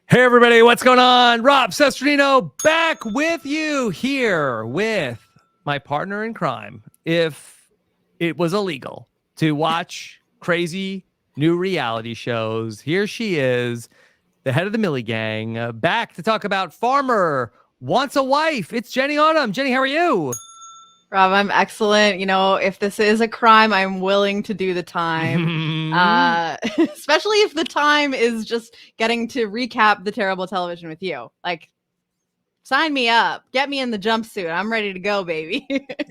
Hey everybody, what's going on? Rob Cesternino back with you here with my partner in crime. If it was illegal to watch crazy new reality shows, here she is, the head of the Millie Gang, back to talk about Farmer Wants a Wife. It's Jenny Autumn. Jenny, how are you? Rob, I'm excellent. If this is a crime, I'm willing to do the time. Especially if the time is just getting to recap the terrible television with you. Like, sign me up. Get me in the jumpsuit. I'm ready to go, baby.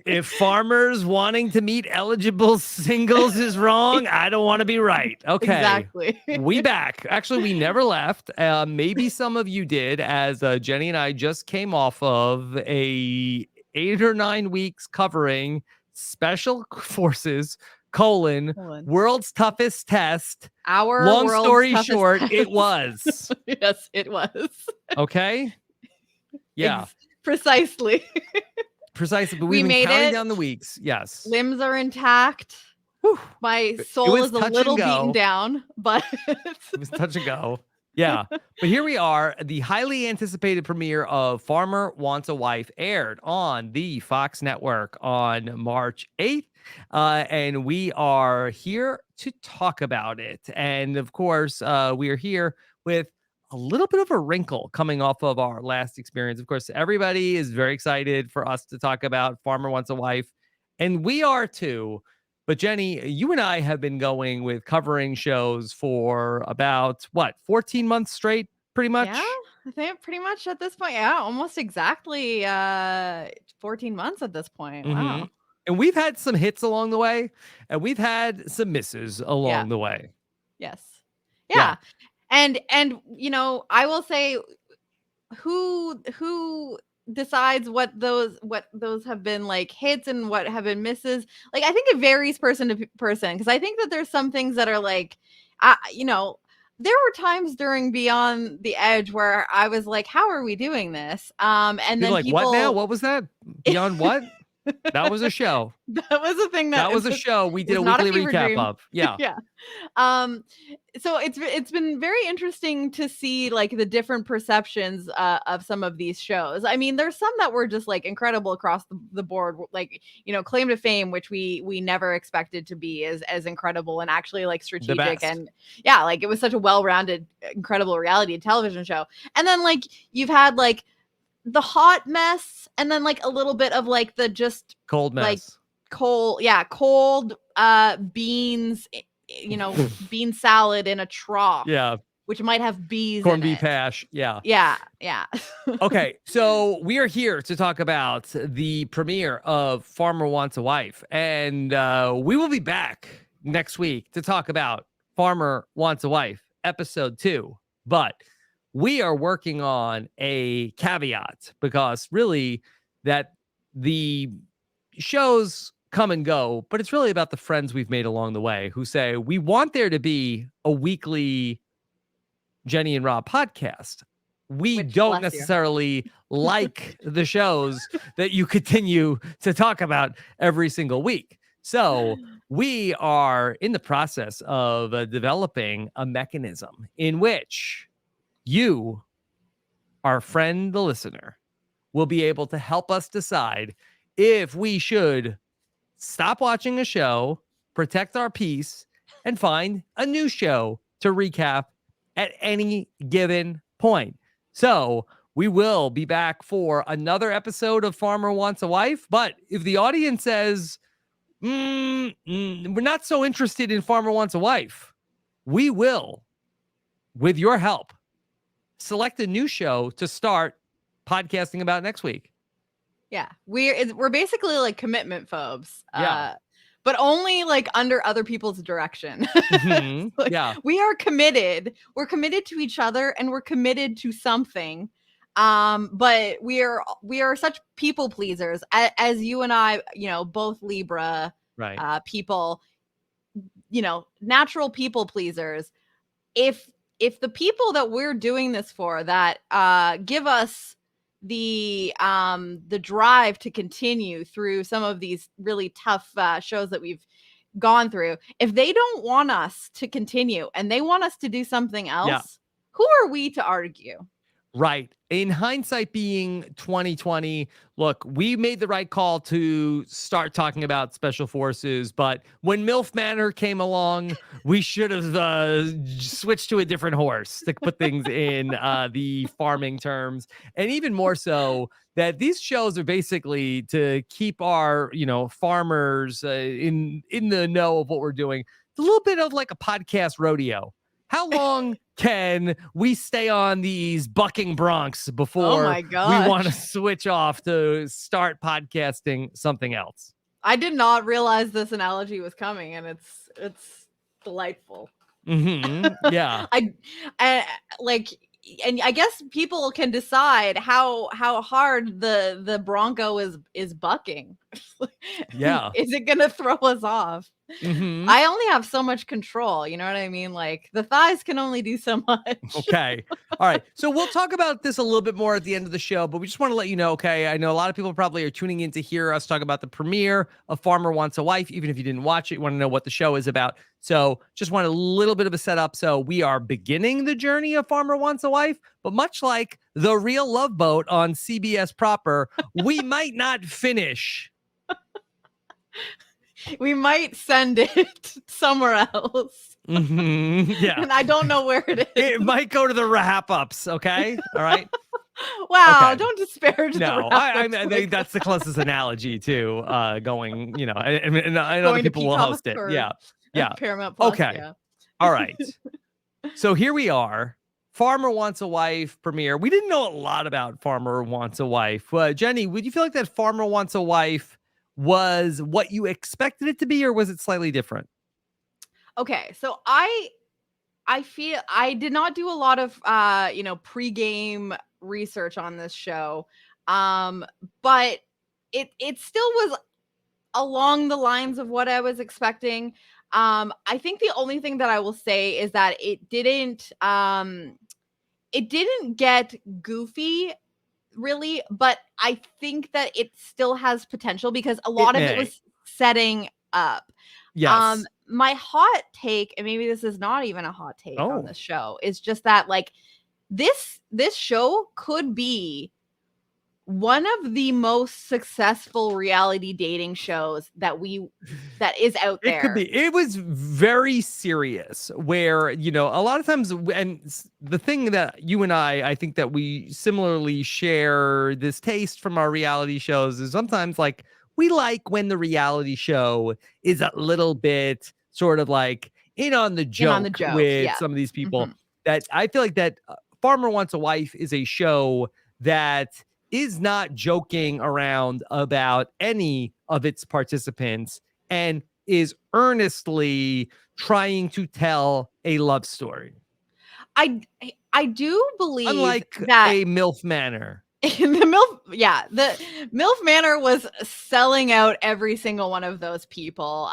If farmers wanting to meet eligible singles is wrong, I don't want to be right. Okay. Exactly. We back. Actually, we never left. Maybe some of you did, as Jenny and I just came off of a 8 or 9 weeks covering Special Forces, World's Toughest Test. Our Long world's story toughest short, test. it was. Yes, it was. Okay? Yeah. Precisely. Precisely. But We we've been made counting it. down the weeks. Yes. Limbs are intact. Whew. My soul was is a touch little and go. beaten down, but It was touch and go. Yeah. But here we are. The highly anticipated premiere of Farmer Wants a Wife aired on the Fox network on March 8th. And we are here to talk about it. And of course, we are here with a little bit of a wrinkle coming off of our last experience. Of course, everybody is very excited for us to talk about Farmer Wants a Wife. And we are too. But Jenny, you and I have been going with covering shows for about 14 months straight, pretty much. Yeah, I think pretty much at this point. Yeah, almost exactly 14 months at this point. Mm-hmm. Wow. And we've had some hits along the way, and we've had some misses along the way. Yes. Yeah. And I will say who decides what those have been like hits and what have been misses. Like, I think it varies person to person, because I think that there's some things that are like there were times during Beyond the Edge where I was like, how are we doing this? And You're then like, what now? What was that? Beyond what? That was a show. That was a thing that was a show we did a weekly recap of. Yeah. Yeah. So it's been very interesting to see like the different perceptions of some of these shows. I mean, there's some that were just like incredible across the board, like, Claim to Fame, which we never expected to be as incredible and actually like strategic, and yeah, like it was such a well-rounded, incredible reality television show. And then like you've had like the hot mess, and then like a little bit of like the just cold mess, like cold beans, bean salad in a trough, which might have bees, corned beef hash. Yeah. Okay, so we are here to talk about the premiere of Farmer Wants a Wife, and we will be back next week to talk about Farmer Wants a Wife episode 2. But we are working on a caveat, because really that the shows come and go, but it's really about the friends we've made along the way who say, we want there to be a weekly Jenny and Rob podcast. We don't necessarily like the shows that you continue to talk about every single week. So we are in the process of developing a mechanism in which you, our friend, the listener, will be able to help us decide if we should stop watching a show, protect our peace, and find a new show to recap at any given point. So we will be back for another episode of Farmer Wants a Wife. But if the audience says, we're not so interested in Farmer Wants a Wife, we will, with your help, select a new show to start podcasting about next week. Yeah, we're basically like commitment phobes. But only like under other people's direction. Mm-hmm. Like, we are committed. We're committed to each other, and we're committed to something. But we are such people pleasers, as you and I, both Libra people, natural people pleasers. If the people that we're doing this for, that give us the drive to continue through some of these really tough shows that we've gone through, if they don't want us to continue and they want us to do something else, who are we to argue? Right. In hindsight being 2020, look, we made the right call to start talking about special forces, but when MILF Manor came along, we should have switched to a different horse to put things in the farming terms. And even more so, that these shows are basically to keep our, farmers in the know of what we're doing. It's a little bit of like a podcast rodeo. How long can we stay on these bucking broncs before we want to switch off to start podcasting something else? I did not realize this analogy was coming, and it's delightful. Mm-hmm. Yeah. I like, and I guess people can decide how hard the Bronco is bucking. Yeah. Is it gonna throw us off? Mm-hmm. I only have so much control. You know what I mean? Like the thighs can only do so much. Okay. All right. So we'll talk about this a little bit more at the end of the show, but we just want to let you know, okay, I know a lot of people probably are tuning in to hear us talk about the premiere of Farmer Wants a Wife. Even if you didn't watch it, you want to know what the show is about. So just want a little bit of a setup. So we are beginning the journey of Farmer Wants a Wife, but much like The Real Love Boat on CBS proper, we might not finish. We might send it somewhere else. Mm-hmm. Yeah. And I don't know where it is. It might go to the RHAP ups. Okay. All right. Wow. Okay. Don't disparage no, I think that's the closest analogy to going, and other people will host it. Yeah. Yeah. Paramount Plus, okay. Yeah. All right. So here we are. Farmer Wants a Wife premiere. We didn't know a lot about Farmer Wants a Wife. Jenny, would you feel like that Farmer Wants a Wife was what you expected it to be, or was it slightly different? Okay, so I feel I did not do a lot of pregame research on this show, but it still was along the lines of what I was expecting. I think the only thing that I will say is that it didn't get goofy really, but I think that it still has potential because a lot of it was setting up. Yes. My hot take, and maybe this is not even a hot take on this show, is just that like this show could be one of the most successful reality dating shows that is out there. It could be. It was very serious where, a lot of times, and the thing that you and I think that we similarly share this taste from our reality shows is sometimes like we like when the reality show is a little bit sort of like in on the joke with some of these people. Mm-hmm. That I feel like that Farmer Wants a Wife is a show that is not joking around about any of its participants and is earnestly trying to tell a love story. I do believe unlike that a MILF Manor. The MILF Manor was selling out every single one of those people.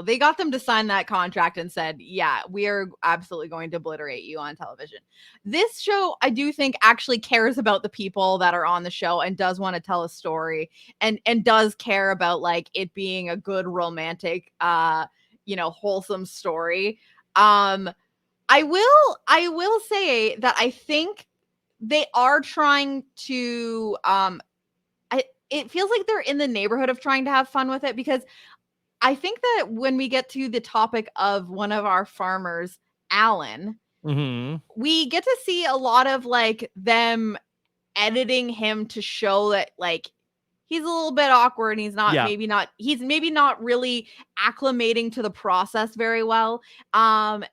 They got them to sign that contract and said, yeah, we are absolutely going to obliterate you on television. This show, I do think, actually cares about the people that are on the show and does want to tell a story and does care about like it being a good romantic, wholesome story. I will say that I think they are trying to it feels like they're in the neighborhood of trying to have fun with it, because I think that when we get to the topic of one of our farmers, Alan, mm-hmm. we get to see a lot of like them editing him to show that like he's a little bit awkward and he's maybe not really acclimating to the process very well. And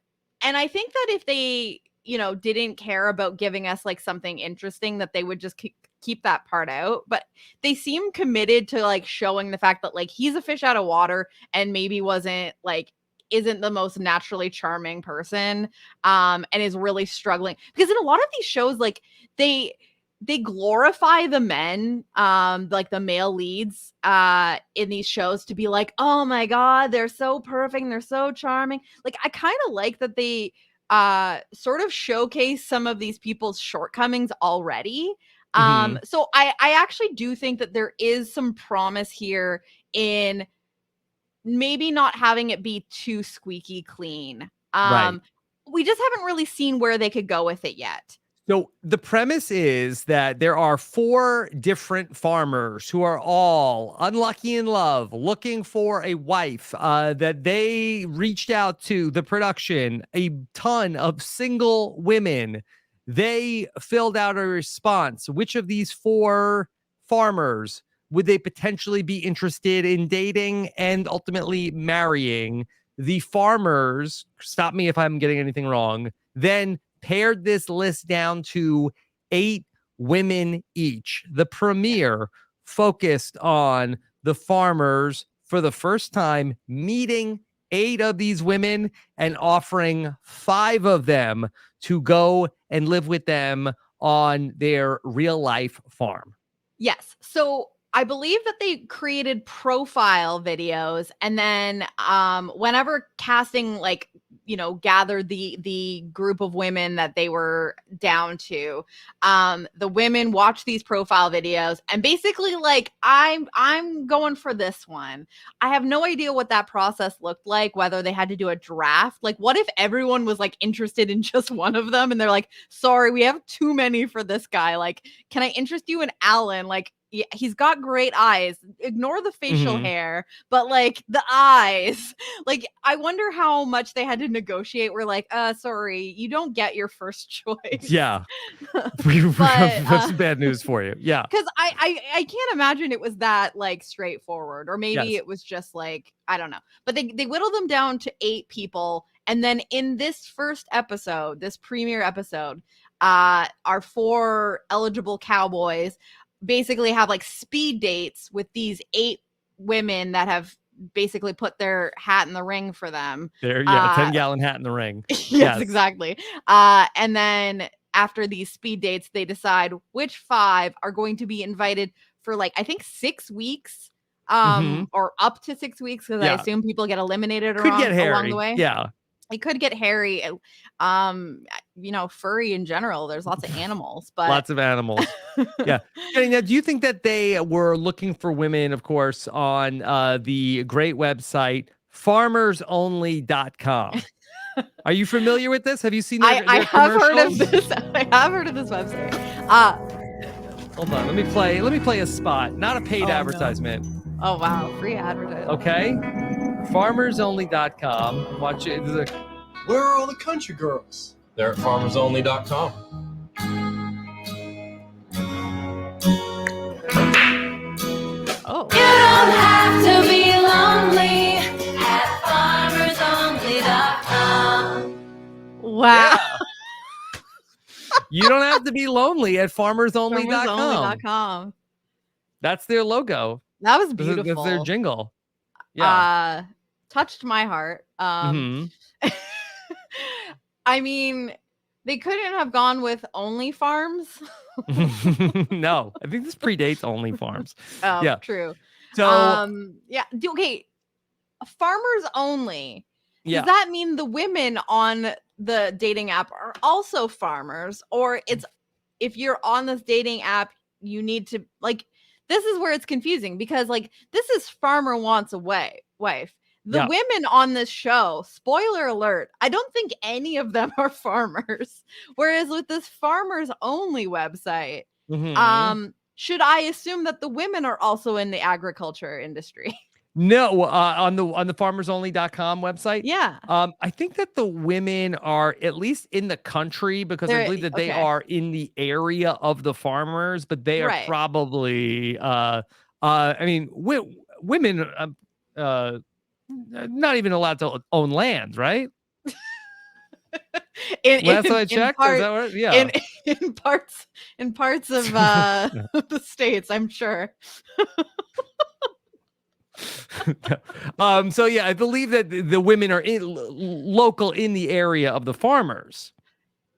I think that if they didn't care about giving us like something interesting, that they would just keep that part out. But they seem committed to like showing the fact that like he's a fish out of water and maybe isn't the most naturally charming person, and is really struggling, because in a lot of these shows like they glorify the men, like the male leads in these shows, to be like, oh my god, they're so perfect, they're so charming. Like I kind of like that they sort of showcase some of these people's shortcomings already. Mm-hmm. So I actually do think that there is some promise here in maybe not having it be too squeaky clean. Right. we just haven't really seen where they could go with it yet. So the premise is that there are 4 different farmers who are all unlucky in love, looking for a wife, that they reached out to the production, a ton of single women. They filled out a response. Which of these 4 farmers would they potentially be interested in dating and ultimately marrying? The farmers, stop me if I'm getting anything wrong, then pared this list down to 8 women each. The premiere focused on the farmers for the first time meeting 8 of these women and offering 5 of them to go and live with them on their real life farm. Yes. So I believe that they created profile videos, and then whenever casting, like, gathered the group of women that they were down to, the women watched these profile videos and basically like, I'm going for this one. I have no idea what that process looked like, whether they had to do a draft. Like, what if everyone was like interested in just one of them and they're like, sorry, we have too many for this guy. Like, can I interest you in Alan? Like, yeah, he's got great eyes. Ignore the facial hair, but like the eyes. Like, I wonder how much they had to negotiate. We're like, sorry, you don't get your first choice. Yeah. That's bad news for you. Yeah. Because I can't imagine it was that like straightforward. Or maybe it was just like, I don't know. But they whittled them down to 8 people. And then in this first episode, this premiere episode, our 4 eligible cowboys basically have like speed dates with these 8 women that have basically put their hat in the ring for them. There, yeah, 10-gallon hat in the ring. Yes, exactly. And then after these speed dates, they decide which 5 are going to be invited for like, I think 6 weeks, or up to 6 weeks, because I assume people get eliminated along the way. Yeah. It could get hairy, furry in general. There's lots of animals, but lots of animals. Yeah. Now, do you think that they were looking for women, of course, on the great website farmersonly.com? Are you familiar with this? Have you seen their I have heard of this. I have heard of this website. Hold on, let me play a spot, not a paid advertisement. No. Oh wow, free advertising. Okay. Farmersonly.com. Watch it. Where are all the country girls? They're at farmersonly.com. Oh. You don't have to be lonely at farmersonly.com. Wow. Yeah. You don't have to be lonely at farmersonly.com. That's their logo. That was beautiful. That's their jingle. Yeah. Touched my heart. I mean, they couldn't have gone with Only Farms. No, I think this predates Only Farms. Oh, yeah, true. So, yeah. Okay. Farmers only. Yeah. Does that mean the women on the dating app are also farmers, or it's if you're on this dating app, you need to like? This is where it's confusing because like this is farmer wants a wife. The women on this show, spoiler alert, I don't think any of them are farmers. Whereas with this farmers only website, should I assume that the women are also in the agriculture industry? No, on the farmersonly.com website. Yeah. I think that the women are at least in the country because I believe that they are in the area of the farmers, but they are probably I mean, women not even allowed to own land, right? Last time I checked, is that right? Yeah. In parts of the states, I'm sure. So yeah, I believe that the women are local in the area of the farmers.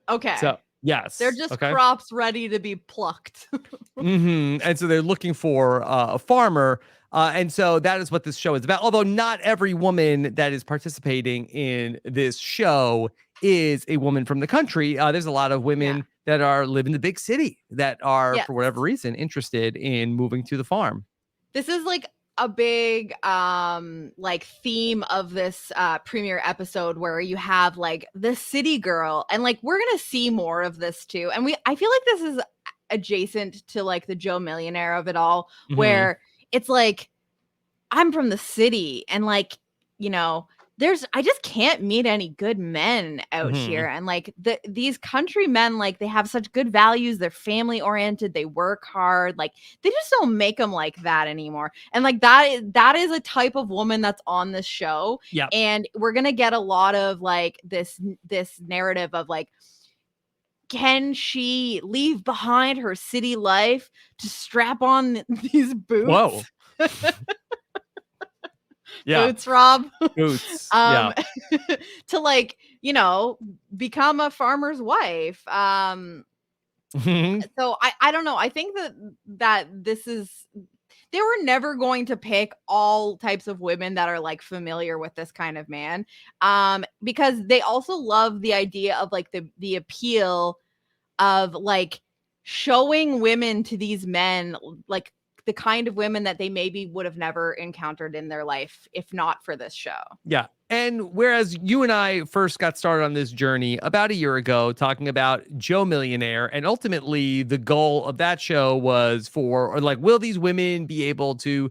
Okay. So yes, they're just crops ready to be plucked. And so they're looking for a farmer. And so that is what this show is about. Although not every woman that is participating in this show is a woman from the country. There's a lot of women that live in the big city that are, for whatever reason, interested in moving to the farm. This is like a big like theme of this premiere episode where you have like the city girl, and like we're gonna see more of this too. And I feel like this is adjacent to like the Joe Millionaire of it all, where it's like, I'm from the city, and like, you know, I just can't meet any good men out here. And like these country men, like they have such good values. They're family oriented. They work hard. Like they just don't make them like that anymore. And like that is a type of woman that's on this show. Yeah. And we're going to get a lot of like this narrative of like, can she leave behind her city life to strap on these boots? Whoa. Yeah. Boots, Rob. Boots. Yeah. To like, you know, become a farmer's wife. So I don't know. I think that this is, they were never going to pick all types of women that are like familiar with this kind of man. Because they also love the idea of like the appeal of like showing women to these men, like the kind of women that they maybe would have never encountered in their life if not for this show. Yeah. And whereas you and I first got started on this journey about a year ago, talking about Joe Millionaire, and ultimately the goal of that show was or like, will these women be able to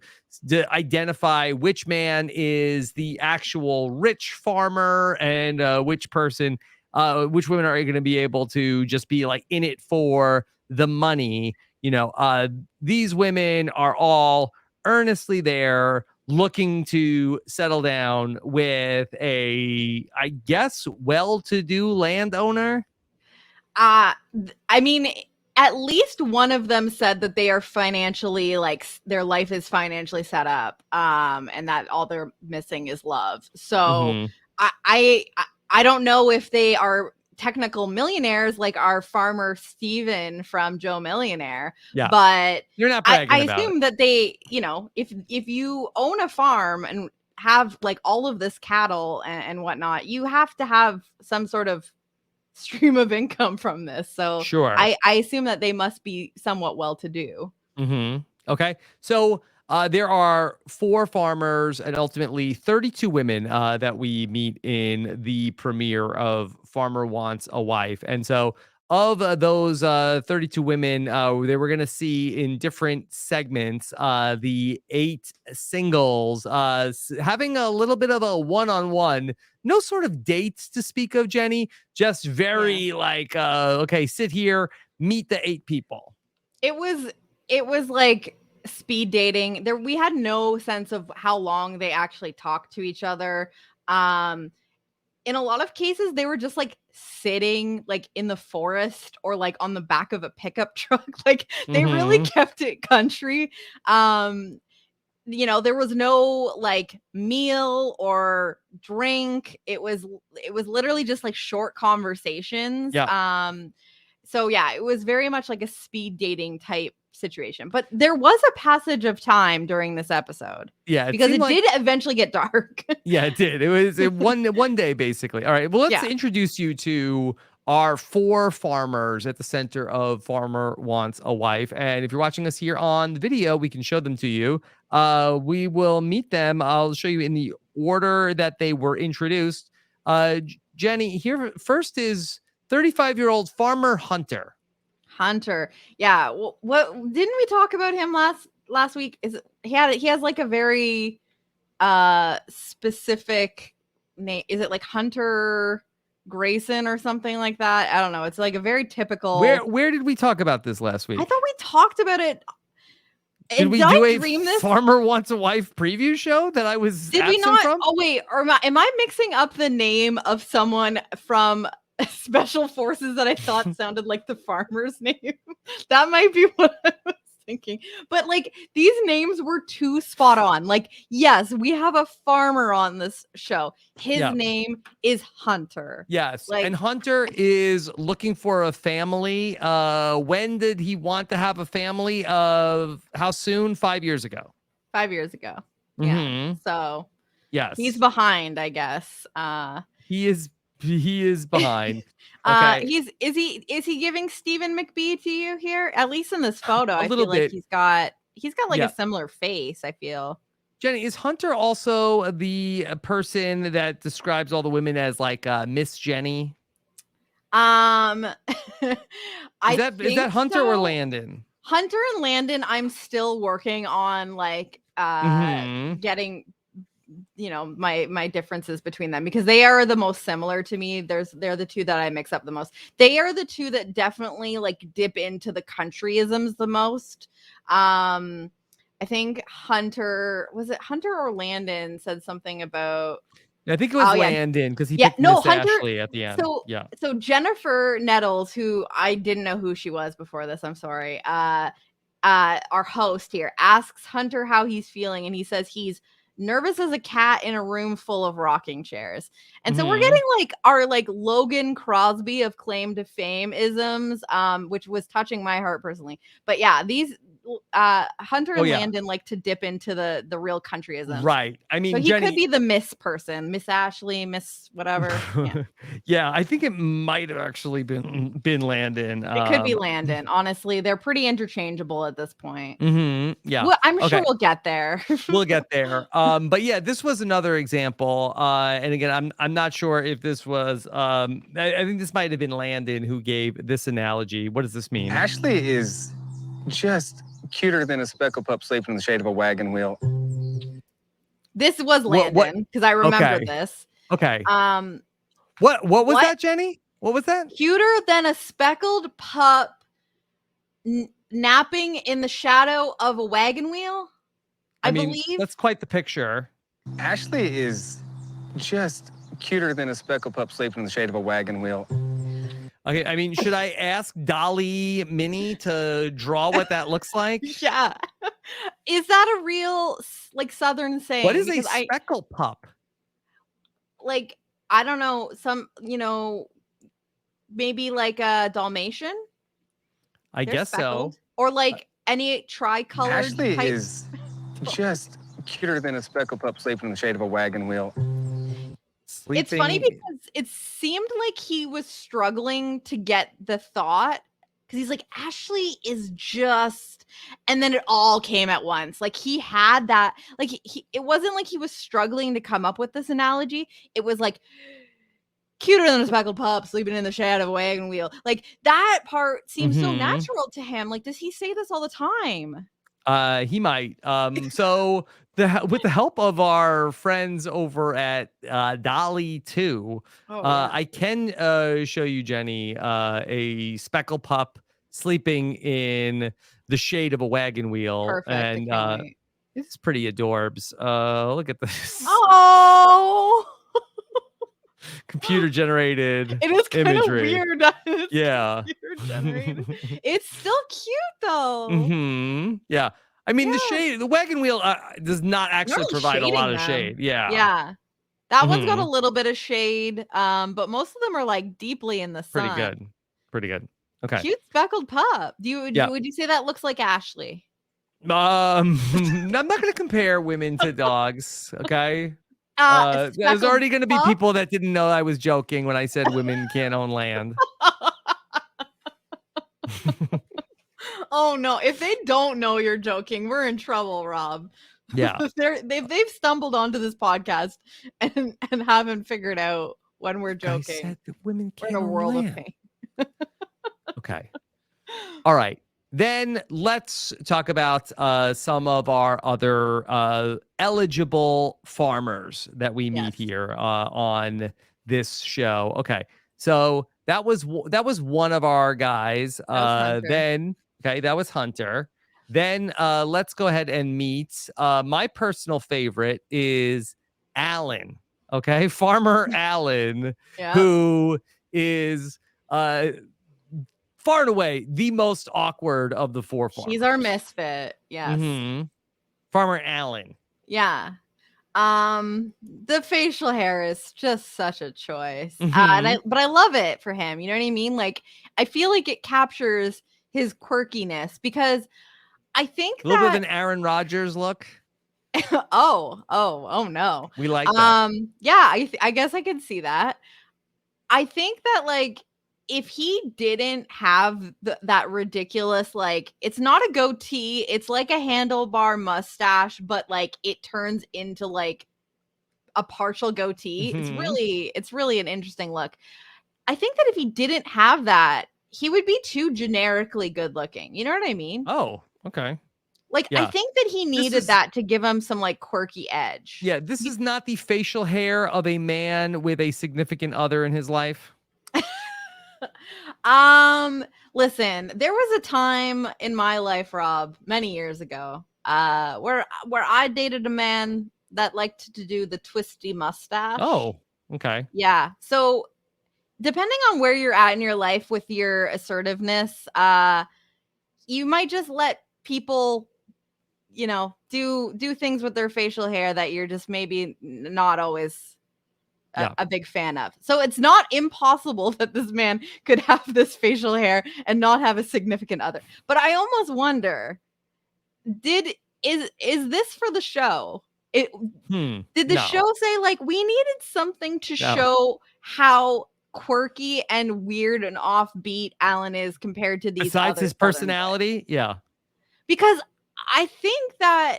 identify which man is the actual rich farmer and which women are going to be able to just be like in it for the money? You know, these women are all earnestly there looking to settle down with I guess, well-to-do landowner. I mean, at least one of them said that they are financially, like their life is financially set up, and that all they're missing is love. So I don't know if they are technical millionaires like our farmer Steven from Joe Millionaire. Yeah, but you're not bragging I about assume that they, you know, if you own a farm and have like all of this cattle and whatnot, you have to have some sort of stream of income from this. So sure, I assume that they must be somewhat well-to-do. Okay, so there are 4 farmers and ultimately 32 women that we meet in the premiere of Farmer Wants a Wife. And so of those 32 women, they were going to see in different segments the 8 singles having a little bit of a one-on-one, no sort of dates to speak of, Jenny, just very like, okay, sit here, meet the 8 people. It was like speed dating. We had no sense of how long they actually talked to each other. In a lot of cases, they were just like sitting like in the forest or like on the back of a pickup truck. Like they really kept it country. You know, there was no like meal or drink. It was literally just like short conversations. Yeah. So yeah, it was very much like a speed dating type situation. But there was a passage of time during this episode. Yeah, because it did eventually get dark. Yeah, it did. It was one day basically. All right. Well, let's introduce you to our 4 farmers at the center of Farmer Wants a Wife. And if you're watching us here on the video, we can show them to you. We will meet them. I'll show you in the order that they were introduced. Jenny, here first is 35-year-old farmer Hunter. Yeah. What didn't we talk about him last week? He has like a very specific name. Is it like Hunter Grayson or something like that? I don't know. It's like a very typical. Where did we talk about this last week? I thought we talked about it. Did we do a Farmer Wants a Wife preview show that I was absent from? Oh wait, or am I mixing up the name of someone from Special Forces that I thought sounded like the farmer's name? That might be what I was thinking. But like these names were too spot on. Like, yes, we have a farmer on this show. His name is Hunter. Yes. And Hunter is looking for a family. When did he want to have a family? How soon? 5 years ago. 5 years ago. Yeah. So yes, he's behind, I guess. He is behind. Okay. Is he giving Stephen McBee to you here? At least in this photo, I feel like he's got like a similar face, I feel. Jenny, is Hunter also the person that describes all the women as like Miss Jenny? I Is think that Hunter so. or Landon? Hunter and Landon, I'm still working on like getting my differences between them, because they are the most similar to me. They're the two that I mix up the most. They are the two that definitely like dip into the countryisms the most. I think Hunter or Landon said something about, I think it was Landon, because he picked no, Miss Hunter, Ashley at the end. So Jennifer Nettles, who I didn't know who she was before this, I'm sorry. Our host here asks Hunter how he's feeling, and he says he's nervous as a cat in a room full of rocking chairs. And so we're getting like our like Logan Crosby of claim to fame isms, which was touching my heart personally. But yeah, these Hunter and Landon like to dip into the real countryisms. Right. I mean, so he Jenny, could be the Miss person, Miss Ashley, Miss whatever. Yeah, I think it might have actually been Landon. It could be Landon. Honestly, they're pretty interchangeable at this point. Yeah. Well, I'm sure we'll get there. We'll get there. But yeah, this was another example. And again, I'm not sure if this was I think this might have been Landon who gave this analogy. What does this mean? Ashley is just cuter than a speckled pup sleeping in the shade of a wagon wheel. This was Landon, because I remember this. Okay. What was that, Jenny? What was that? Cuter than a speckled pup napping in the shadow of a wagon wheel? I believe. That's quite the picture. Ashley is just cuter than a speckled pup sleeping in the shade of a wagon wheel. Okay, I mean, should I ask Dolly Minnie to draw what that looks like? Yeah. Is that a real like Southern saying? What is a speckled pup? Like, I don't know, some, maybe like a Dalmatian? I guess speckled. So. Or like any tricolored Ashley type. is just cuter than a speckled pup sleeping in the shade of a wagon wheel. It's funny because it seemed like he was struggling to get the thought, because he's like, Ashley is just, and then it all came at once. Like he had that, like it wasn't like he was struggling to come up with this analogy. It was like cuter than a speckled pup sleeping in the shade of a wagon wheel. Like that part seems so natural to him. Like, does he say this all the time? He might. So with the help of our friends over at Dolly 2, I can show you, Jenny, a speckled pup sleeping in the shade of a wagon wheel. Perfect. And it's pretty adorbs. Look at this. Oh, computer generated. It is kind of weird. Yeah. It's still cute though. Yeah. I mean, the wagon wheel does not actually provide a lot of shade. Yeah. Yeah. That one's got a little bit of shade, but most of them are like deeply in the sun. Pretty good. Okay. Cute speckled pup. Would you say that looks like Ashley? I'm not going to compare women to dogs. Okay. There's already going to be people that didn't know I was joking when I said women can't own land. Oh no! If they don't know you're joking, we're in trouble, Rob. Yeah, they've stumbled onto this podcast and haven't figured out when we're joking. I said that women can't own world land. Of pain. Okay. All right. Then let's talk about some of our other eligible farmers that we meet here on this show. Okay, so that was one of our guys. Then that was Hunter. Then let's go ahead and meet my personal favorite is Alan. Okay, Farmer Alan, who is far and away the most awkward of the four farmers. He's our misfit. Yes. Farmer Alan. Yeah. The facial hair is just such a choice. But I love it for him. You know what I mean? Like, I feel like it captures his quirkiness, because I think a little bit of an Aaron Rodgers look. Oh no. We like that. Yeah, I guess I can see that. I think that like if he didn't have that ridiculous, like, it's not a goatee, it's like a handlebar mustache, but like it turns into like a partial goatee. It's really an interesting look. I think that if he didn't have that, he would be too generically good looking. You know what I mean? Oh, okay. Like, I think that he needed that to give him some like quirky edge. Yeah, this is not the facial hair of a man with a significant other in his life. Listen, there was a time in my life, Rob, many years ago, where I dated a man that liked to do the twisty mustache. Oh, okay. Yeah. So depending on where you're at in your life with your assertiveness, you might just let people, you know, do things with their facial hair that you're just maybe not always a big fan of. So it's not impossible that this man could have this facial hair and not have a significant other. But I almost wonder, is this for the show? Did the show say like we needed something to show how quirky and weird and offbeat Alan is compared to these besides his personality? Guys? Yeah. Because I think that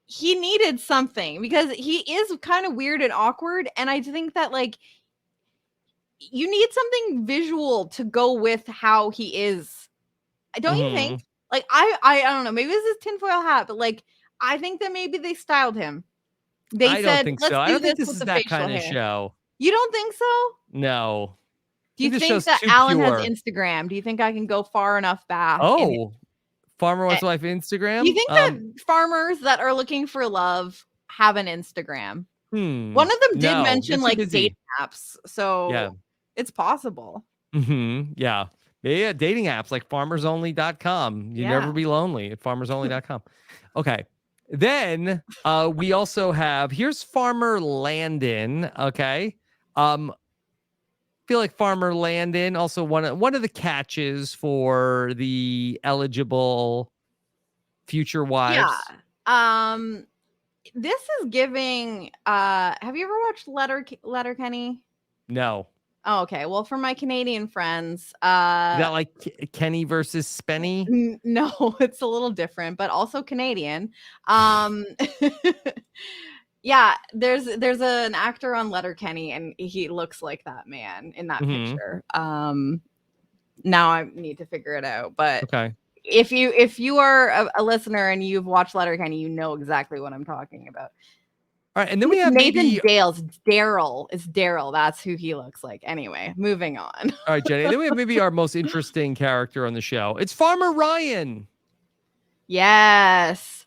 he needed something, because he is kind of weird and awkward, and I think that like you need something visual to go with how he is. Don't you think? Like I don't know, maybe this is tinfoil hat, but like I think that maybe they styled him. I don't think so. I don't think this is that kind of show. You don't think so? No. Do you think that Alan has Instagram? Do you think I can go far enough back? Oh, Farmer Wants a Wife Instagram? Do you think that farmers that are looking for love have an Instagram? One of them did mention like dating apps, so it's possible. Yeah. Yeah, dating apps like farmersonly.com. You never be lonely at farmersonly.com. Okay. Then we also have, here's Farmer Landon. Okay. Feel like Farmer Landon, also one of the catches for the eligible future wives. Yeah. This is giving have you ever watched Letterkenny? No. Oh, okay. Well, for my Canadian friends, is that like Kenny versus Spenny? No, it's a little different, but also Canadian. Yeah, there's an actor on Letterkenny, and he looks like that man in that picture. Now I need to figure it out, but okay. If you are a listener and you've watched Letterkenny, you know exactly what I'm talking about. All right, and then we have Nathan Dale's Daryl. It's Daryl. That's who he looks like. Anyway, moving on. All right, Jenny. Then we have maybe our most interesting character on the show. It's Farmer Ryan. Yes.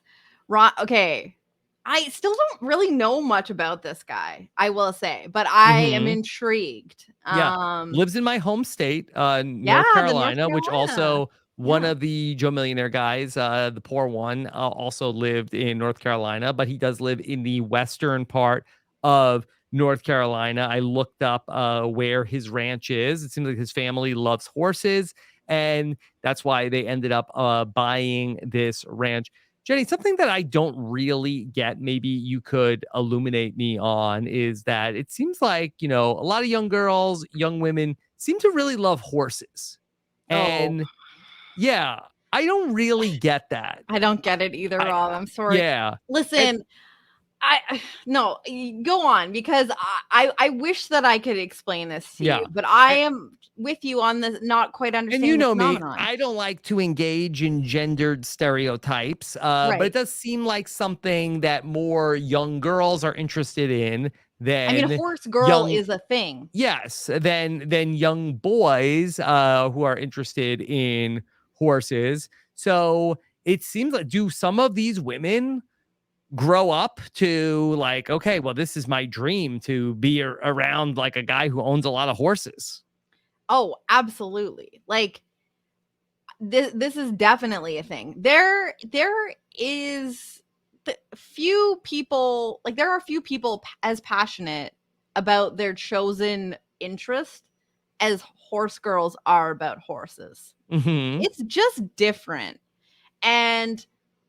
Okay. I still don't really know much about this guy, I will say, but I am intrigued. Lives in my home state, North Carolina, which also one of the Joe Millionaire guys, the poor one, also lived in North Carolina, but he does live in the western part of North Carolina. I looked up where his ranch is. It seems like his family loves horses, and that's why they ended up buying this ranch. Jenny, something that I don't really get, maybe you could illuminate me on, is that it seems like, a lot of young girls, young women seem to really love horses. And yeah, I don't really get that. I don't get it either, Rob. I'm sorry. Yeah. Listen, no, go on, because I wish that I could explain this to you, but I am with you on this, not quite understanding. And you know me, I don't like to engage in gendered stereotypes, but it does seem like something that more young girls are interested in than. I mean, a horse girl is a thing. Yes, than young boys who are interested in horses. So it seems like, do some of these women grow up to like, okay, well, this is my dream to be around like a guy who owns a lot of horses? Oh, absolutely. Like this is definitely a thing. There is few people, like there are few people as passionate about their chosen interest as horse girls are about horses. It's just different. And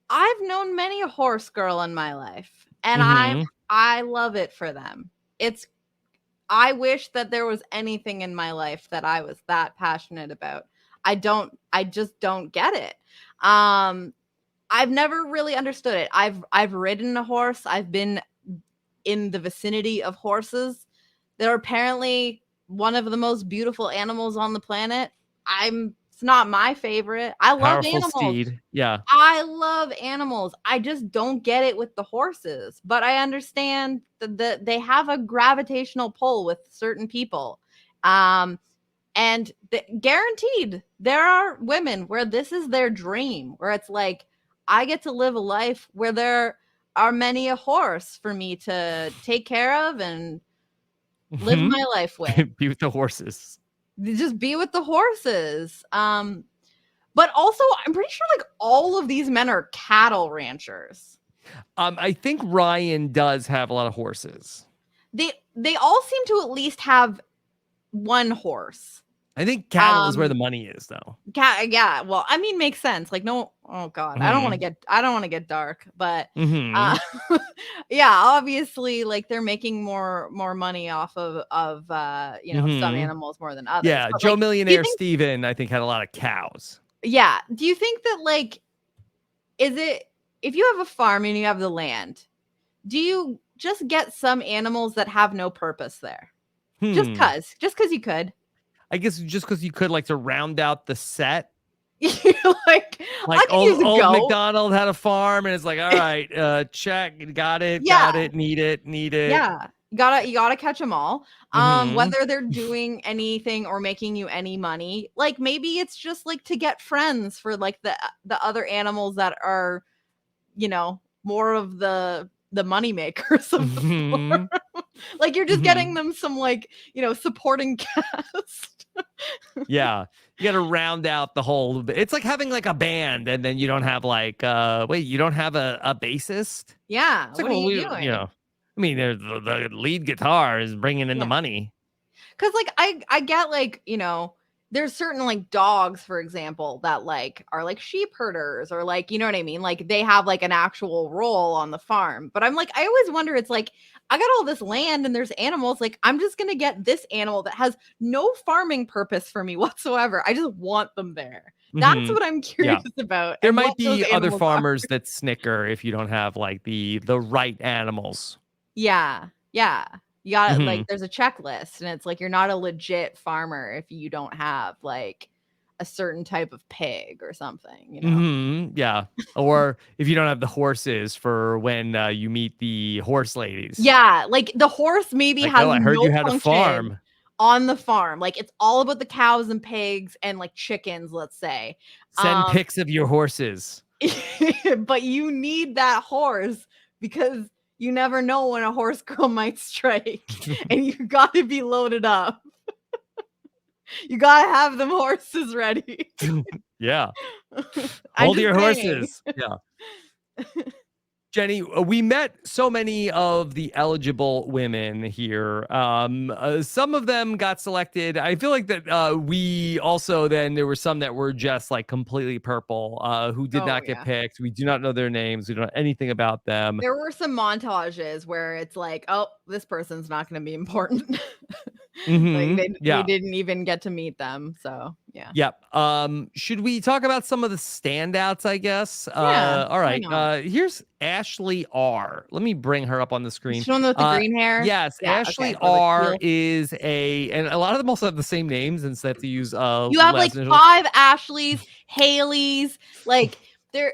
I've known many a horse girl in my life, and I love it for them. I wish that there was anything in my life that I was that passionate about. I just don't get it. I've never really understood it. I've ridden a horse. I've been in the vicinity of horses. They're apparently one of the most beautiful animals on the planet. It's not my favorite. I love Powerful animals. steed. Yeah. I love animals. I just don't get it with the horses. But I understand that they have a gravitational pull with certain people. And guaranteed, there are women where this is their dream, where it's like, I get to live a life where there are many a horse for me to take care of and live my life with. Be with the horses. Just be with the horses. But also, I'm pretty sure like all of these men are cattle ranchers. I think Ryan does have a lot of horses. They all seem to at least have one horse. I think cattle is where the money is, though. Yeah. Well, I mean, makes sense. Like, no, oh god, I don't want to get dark, but yeah, obviously, like they're making more money off of some animals more than others. Yeah, but, Joe like, Millionaire Steven, I think, had a lot of cows. Yeah. Do you think that like, if you have a farm and you have the land, do you just get some animals that have no purpose there? Just cause you could. I guess just because you could, like, to round out the set. like old McDonald had a farm, and it's like, all right, check, got it, need it. Yeah, you gotta catch them all. Whether they're doing anything or making you any money, like maybe it's just like to get friends for like the other animals that are, more of the money makers of the farm. Like you're just getting them some like supporting cast. Yeah, you got to round out the whole. It's like having like a band, and then you don't have like you don't have a bassist. Yeah, what are you doing? I mean, the lead guitar is bringing in the money. Because like I get like there's certain like dogs, for example, that like are like sheep herders or like, you know what I mean? Like they have like an actual role on the farm. But I'm like, I always wonder, it's like, I got all this land and there's animals. Like I'm just going to get this animal that has no farming purpose for me whatsoever. I just want them there. That's what I'm curious about. There might be other farmers that snicker if you don't have like the right animals. Yeah. Yeah. You got like, there's a checklist and it's like, you're not a legit farmer if you don't have like a certain type of pig or something, Yeah. Or if you don't have the horses for when you meet the horse ladies. Yeah. Like the horse maybe like, has I heard no you had a farm on the farm. Like it's all about the cows and pigs and like chickens, let's say. Send pics of your horses. But you need that horse because you never know when a horse girl might strike, and you got to be loaded up. You got to have them horses ready. Yeah. Hold your horses. Yeah. Jenny, we met so many of the eligible women here. Some of them got selected. I feel like that we also then there were some that were just like completely purple who did not get picked. We do not know their names. We don't know anything about them. There were some montages where it's like, oh, this person's not going to be important. Like we didn't even get to meet them. So yeah. Yep. Should we talk about some of the standouts, I guess? All right. Here's Ashley R. Let me bring her up on the screen. She's the one with the green hair? Yes. Ashley R is and a lot of them also have the same names instead to use you have like 5 Ashleys, Haleys, like they're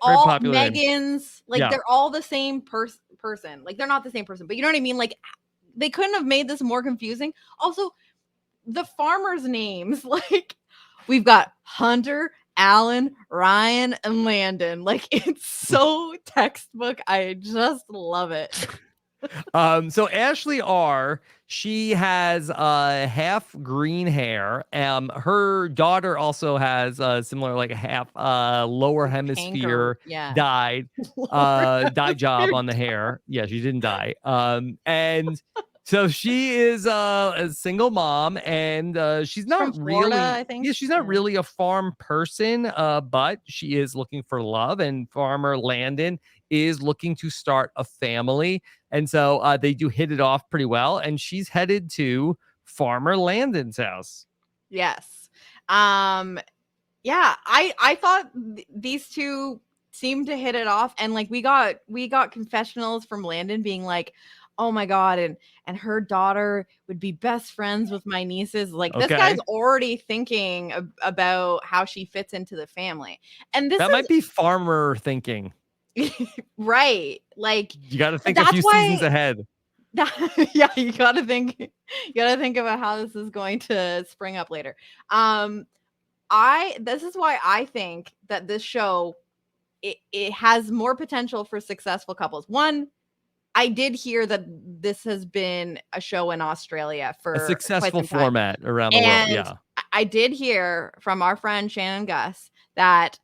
all Megans, like they're all the same person. Like they're not the same person, but you know what I mean? Like they couldn't have made this more confusing. Also, the farmers' names, like we've got Hunter, Alan, Ryan, and Landon. Like it's so textbook. I just love it. So Ashley R, she has half green hair. Her daughter also has similar like half lower hemisphere dyed job on the hair. Yeah, she didn't die. And So she is a single mom, and she's not From Florida, really, I think. yeah, she's not really a farm person, but she is looking for love, and Farmer Landon is looking to start a family. And so they do hit it off pretty well, and she's headed to Farmer Landon's house. Yes. Yeah, I thought these two seemed to hit it off, and like we got confessionals from Landon being like, oh my god, and her daughter would be best friends with my nieces. Like this guy's Okay. already thinking about how she fits into the family, and this That might be farmer thinking. is right. Like You got to think a that's few seasons ahead. yeah, you gotta think about how this is going to spring up later. This is why I think that this show it has more potential for successful couples. One, I did hear that this has been a show in Australia for A quite successful some time. format around the world. And Yeah. I did hear from our friend Shannon Gus that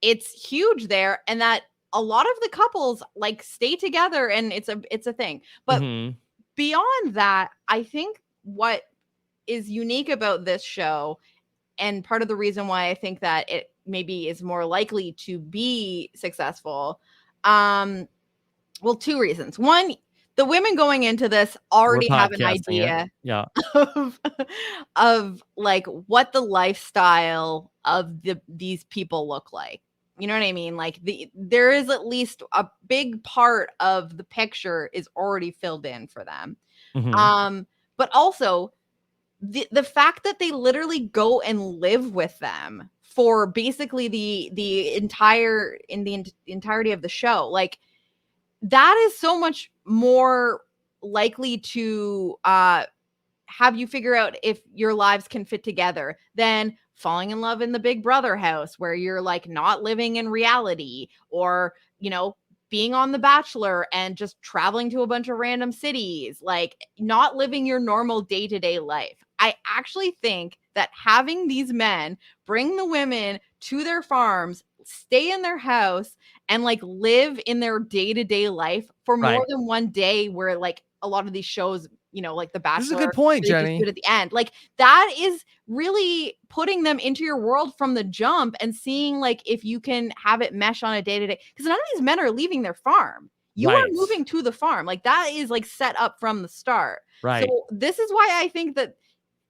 it's huge there and that a lot of the couples like stay together and it's a thing. But Mhm. beyond that, I think what is unique about this show and part of the reason why I think that it maybe is more likely to be successful, well, two reasons. One, the women going into this We're already have an podcasting it. idea Yeah. of like what the lifestyle of these people look like. You know what I mean? Like there is at least a big part of the picture is already filled in for them. Mhm. But also the fact that they literally go and live with them for basically the entirety of the show, like that is so much more likely to have you figure out if your lives can fit together than falling in love in the Big Brother house where you're like not living in reality, or being on The Bachelor and just traveling to a bunch of random cities, like not living your normal day-to-day life. I actually think that having these men bring the women to their farms, stay in their house, and like live in their day-to-day life for more Right. than one day, where like a lot of these shows, like The This is a Bachelor, good point, they just do Jenny. it at the end. Like that is really putting them into your world from the jump and seeing like if you can have it mesh on a day-to-day, because none of these men are leaving their farm. You are Right. moving to the farm. Like that is like set up from the start. Right. So this is why I think that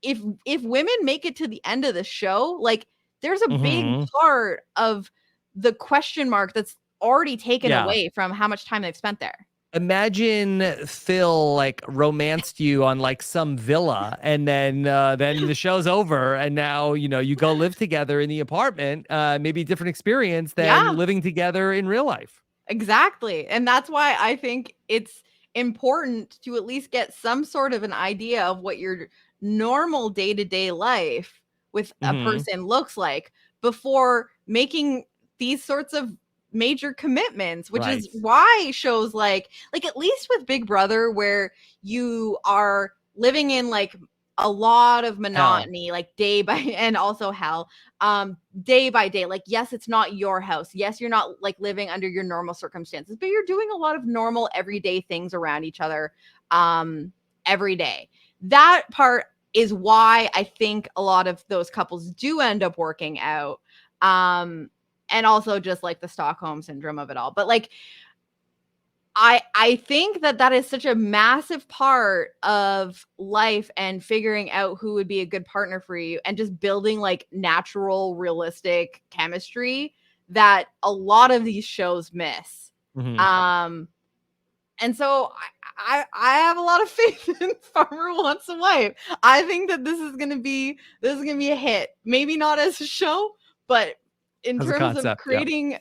if women make it to the end of the show, like there's a big Mhm. part of the question mark that's already taken Yeah. away from how much time they've spent there. Imagine Phil like romanced you on like some villa, and then the show's over, and now you go live together in the apartment. Maybe a different experience than Yeah. living together in real life. Exactly. And that's why I think it's important to at least get some sort of an idea of what your normal day-to-day life with a Mhm. person looks like before making these sorts of major commitments, which Right. is why shows like at least with Big Brother, where you are living in like a lot of monotony, like day by and also hell, day by day. Like, yes, it's not your house. Yes, you're not like living under your normal circumstances, but you're doing a lot of normal everyday things around each other every day. That part is why I think a lot of those couples do end up working out. And also just like the Stockholm syndrome of it all. But like I think that is such a massive part of life and figuring out who would be a good partner for you and just building like natural, realistic chemistry that a lot of these shows miss. Mhm. And so I have a lot of faith in Farmer Wants a Wife. I think that this is gonna be a hit. Maybe not as a show, but in As a terms of concept, yeah. creating,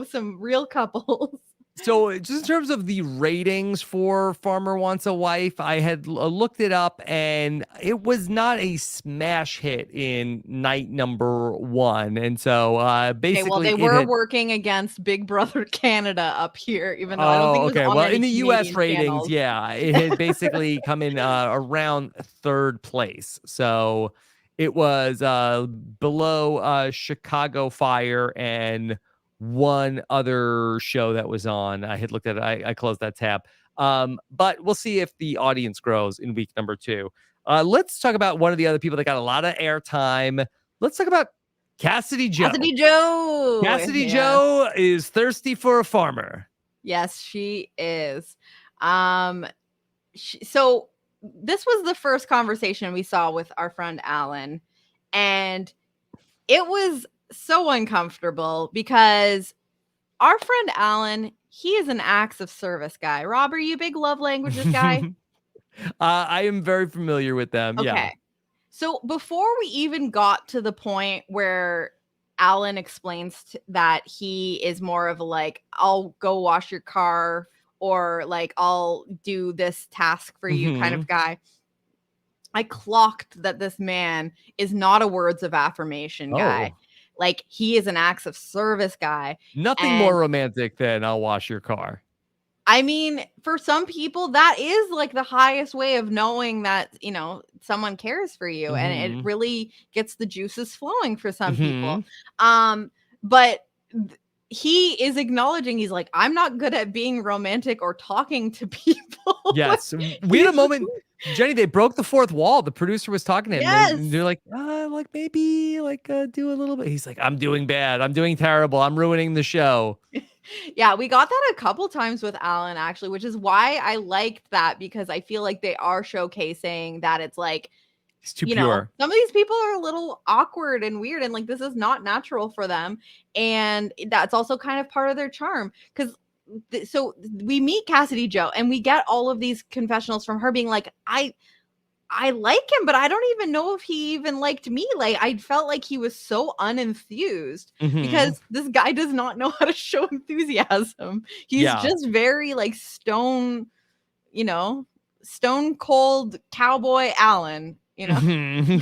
some real couples. So, just in terms of the ratings for Farmer Wants a Wife, I had looked it up, and it was not a smash hit in night number 1. And so, Okay, well, basically, they it were had. working against Big Brother Canada up here, even though I don't think Oh, it was okay. on Well, in any the U.S. Canadian ratings, channels. yeah, it had basically come in around 3rd place. So it was below Chicago Fire and one other show that was on. I had looked at it. I closed that tab. But we'll see if the audience grows in week number 2. Let's talk about one of the other people that got a lot of airtime. Let's talk about Cassidy Joe. Cassidy Joe. Cassidy Joe is thirsty for a farmer. Yes, she is. So this was the first conversation we saw with our friend Alan, and it was so uncomfortable because our friend Alan, he is an acts of service guy. Rob, are you a big love languages guy? I am very familiar with them. Okay. Yeah. So before we even got to the point where Alan explains that he is more of like, I'll go wash your car, or like, I'll do this task for you kind of guy, I clocked that this man is not a words of affirmation guy. Like, he is an acts of service guy. Nothing more romantic than I'll wash your car. I mean, for some people, that is like the highest way of knowing that, you know, someone cares for you, and it really gets the juices flowing for some people. But he is acknowledging, he's like, I'm not good at being romantic or talking to people. Yes. We had a moment, Jenny, they broke the fourth wall. The producer was talking to him. Yes. They're like, maybe do a little bit. He's like, I'm doing bad. I'm doing terrible. I'm ruining the show. Yeah, we got that a couple times with Alan, actually, which is why I liked that, because I feel like they are showcasing that it's like, it's too you pure. know, some of these people are a little awkward and weird, and like, this is not natural for them. And that's also kind of part of their charm. Because so we meet Cassidy Joe and we get all of these confessionals from her being like, I like him, but I don't even know if he even liked me. Like, I felt like he was so unenthused because this guy does not know how to show enthusiasm. He's just very like stone cold cowboy Alan, you know.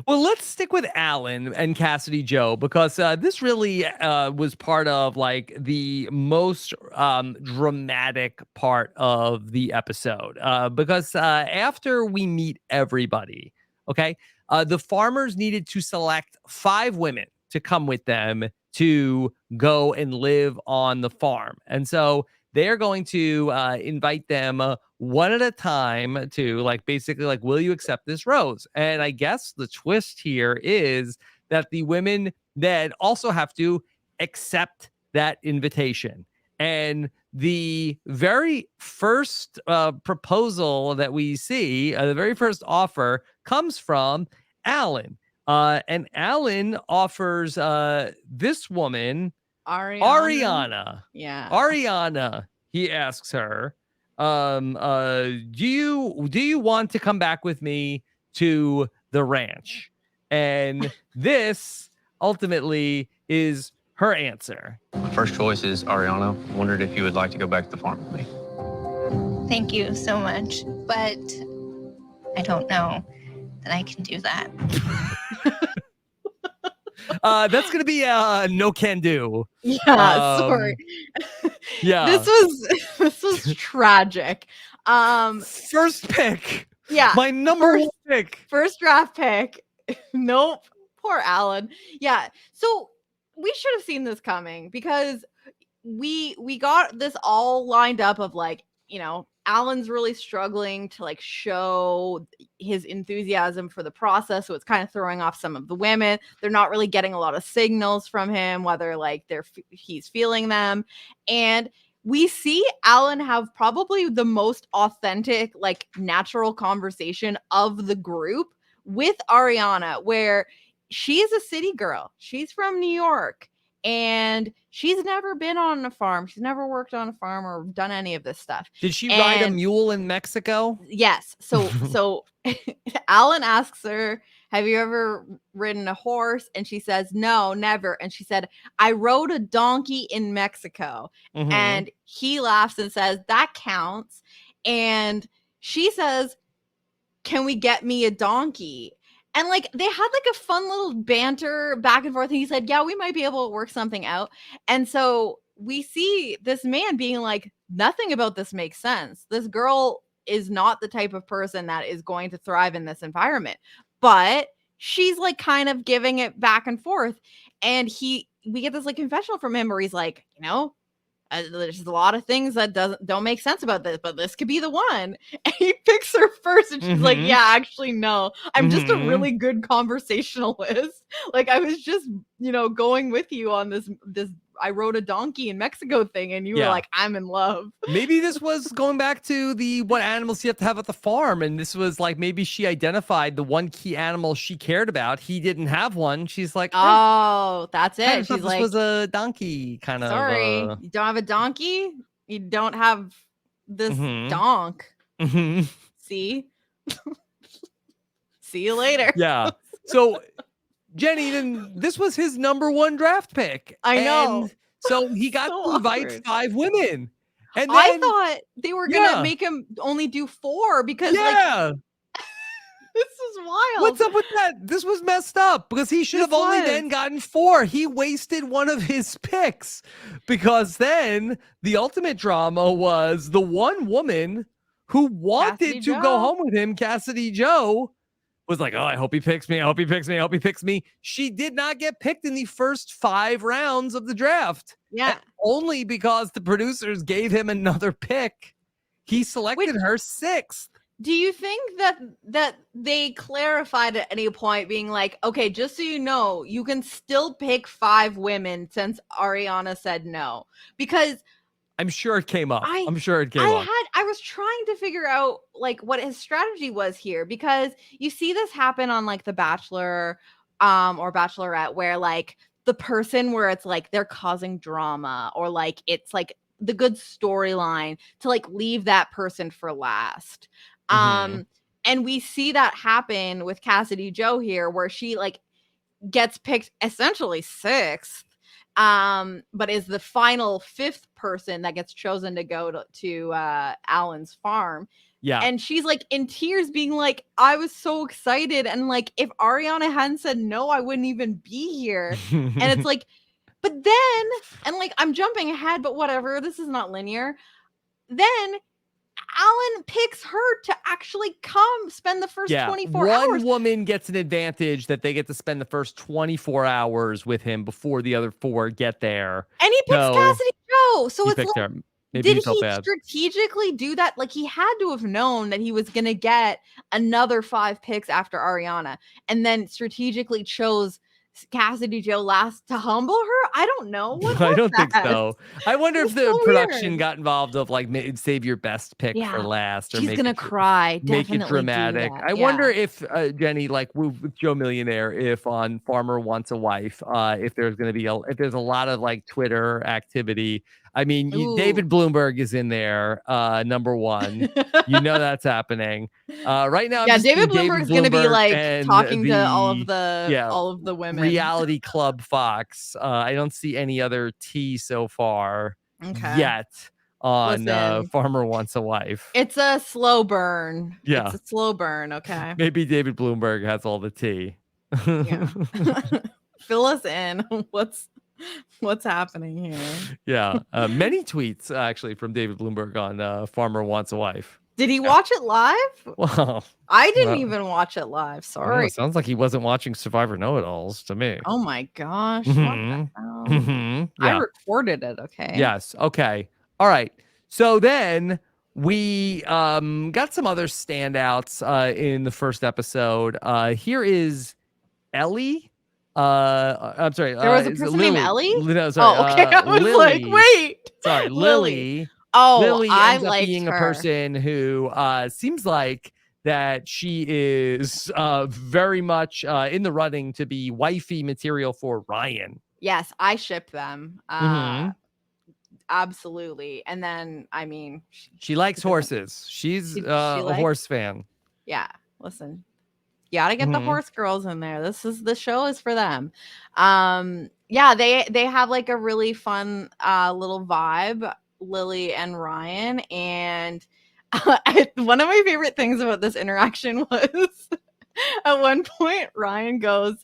Well, let's stick with Alan and Cassidy Joe, because this really was part of like the most dramatic part of the episode, because after we meet everybody, okay, the farmers needed to select 5 women to come with them to go and live on the farm. And so they're going to invite them one at a time to like, basically like, will you accept this rose? And I guess the twist here is that the women then also have to accept that invitation. And the very first proposal that we see, the very first offer, comes from Alan. And Alan offers this woman, Ariana. Yeah. Ariana, he asks her, do you want to come back with me to the ranch? And this ultimately is her answer. My first choice is Ariana. Wondered if you would like to go back to the farm with me. Thank you so much, but I don't know that I can do that. That's gonna be no can do. Yeah, sorry. Yeah, this was tragic. First pick. Yeah, my number 1 pick. First draft pick. Nope. Poor Alan. Yeah. So we should have seen this coming, because we got this all lined up of like, you know, Alan's really struggling to like show his enthusiasm for the process, so it's kind of throwing off some of the women. They're not really getting a lot of signals from him whether like he's feeling them. And we see Alan have probably the most authentic, like natural conversation of the group with Ariana, where she's a city girl. She's from New York. And she's never been on a farm. She's never worked on a farm or done any of this stuff. Did she ride a mule in Mexico? Yes. So Alan asks her, have you ever ridden a horse? And she says, no, never. And she said, I rode a donkey in Mexico. And he laughs and says, that counts. And she says, can we get me a donkey? And like, they had like a fun little banter back and forth. And he said, yeah, we might be able to work something out. And so we see this man being like, nothing about this makes sense. This girl is not the type of person that is going to thrive in this environment. But she's like kind of giving it back and forth. And we get this like confessional from him where he's like, you know, there's a lot of things that don't make sense about this, but this could be the one. And he picks her first, and she's like, yeah, actually, no, I'm just a really good conversationalist. Like, I was just, going with you on this I rode a donkey in Mexico thing, and you were like, I'm in love. Maybe this was going back to what animals you have to have at the farm, and this was like maybe she identified the one key animal she cared about. He didn't have one. She's like, oh, that's it. She's like, this was a donkey kind of. Sorry, you don't have a donkey. You don't have this donk. See, see you later. Yeah. So. Jenny, then this was his number 1 draft pick. I know. And so he got to invite 5 women. And then, I thought they were gonna make him only do 4 because like this is wild. What's up with that? This was messed up because he should have only then gotten 4. He wasted one of his picks because then the ultimate drama was the one woman who wanted to go home with him, Cassidy Joe, was like, oh, I hope he picks me. I hope he picks me. I hope he picks me. She did not get picked in the first 5 rounds of the draft. Yeah. And only because the producers gave him another pick. He selected her 6th. Do you think that they clarified at any point being like, okay, just so you know, you can still pick 5 women since Ariana said no? Because I'm sure it came up. I'm sure it came up. I was trying to figure out like what his strategy was here, because you see this happen on like The Bachelor or Bachelorette, where like the person where it's like they're causing drama, or like it's like the good storyline to like leave that person for last. And we see that happen with Cassidy Joe here, where she like gets picked essentially 6th. But is the final 5th person that gets chosen to go to Alan's farm. Yeah. And she's like in tears being like, I was so excited. And like, if Ariana hadn't said no, I wouldn't even be here. And it's like, but then, and like, I'm jumping ahead, but whatever, this is not linear. Then Alan picks her to actually come spend the first 24 hours. One woman gets an advantage that they get to spend the first 24 hours with him before the other 4 get there. And he picks Cassidy Joe. So it's like, did he strategically do that? Like, he had to have known that he was going to get another 5 picks after Ariana, and then strategically chose Cassidy Joe last to humble her. I don't know. I don't think so. I wonder if the production got involved of like save your best pick for last, or she's gonna cry. Make it dramatic. I wonder if Jenny, like with Joe Millionaire, if on Farmer Wants a Wife, if there's gonna be if there's a lot of like Twitter activity. I mean, David Bloomberg is in there, number 1. You know that's happening right now. Yeah, David Bloomberg's going to be like talking to all of the women. Reality Club Fox. I don't see any other tea so far yet on Farmer Wants a Wife. It's a slow burn. Yeah, it's a slow burn. Okay, maybe David Bloomberg has all the tea. Yeah. Fill us in. What's happening here? Yeah, many tweets actually from David Bloomberg on Farmer Wants a Wife. Did he watch it live? Well, I didn't even watch it live. Sorry. It sounds like he wasn't watching Survivor Know-It-Alls to me. Oh my gosh. What the hell? I recorded it. Okay. Yes. Okay. All right. So then we got some other standouts in the first episode. Here is Ellie. I'm sorry. There was a person named Ellie? No, sorry. Oh, okay. I was Lily. like, wait. Sorry, Lily. Oh, Lily I ends up being a person who seems like that she is very much in the running to be wifey material for Ryan. Yes, I ship them. Absolutely. And then, I mean, she likes horses. She's a horse fan. Yeah. Listen. You gotta get the horse girls in there. The show is for them. Yeah, they have like a really fun little vibe, Lily and Ryan. And one of my favorite things about this interaction was at one point Ryan goes,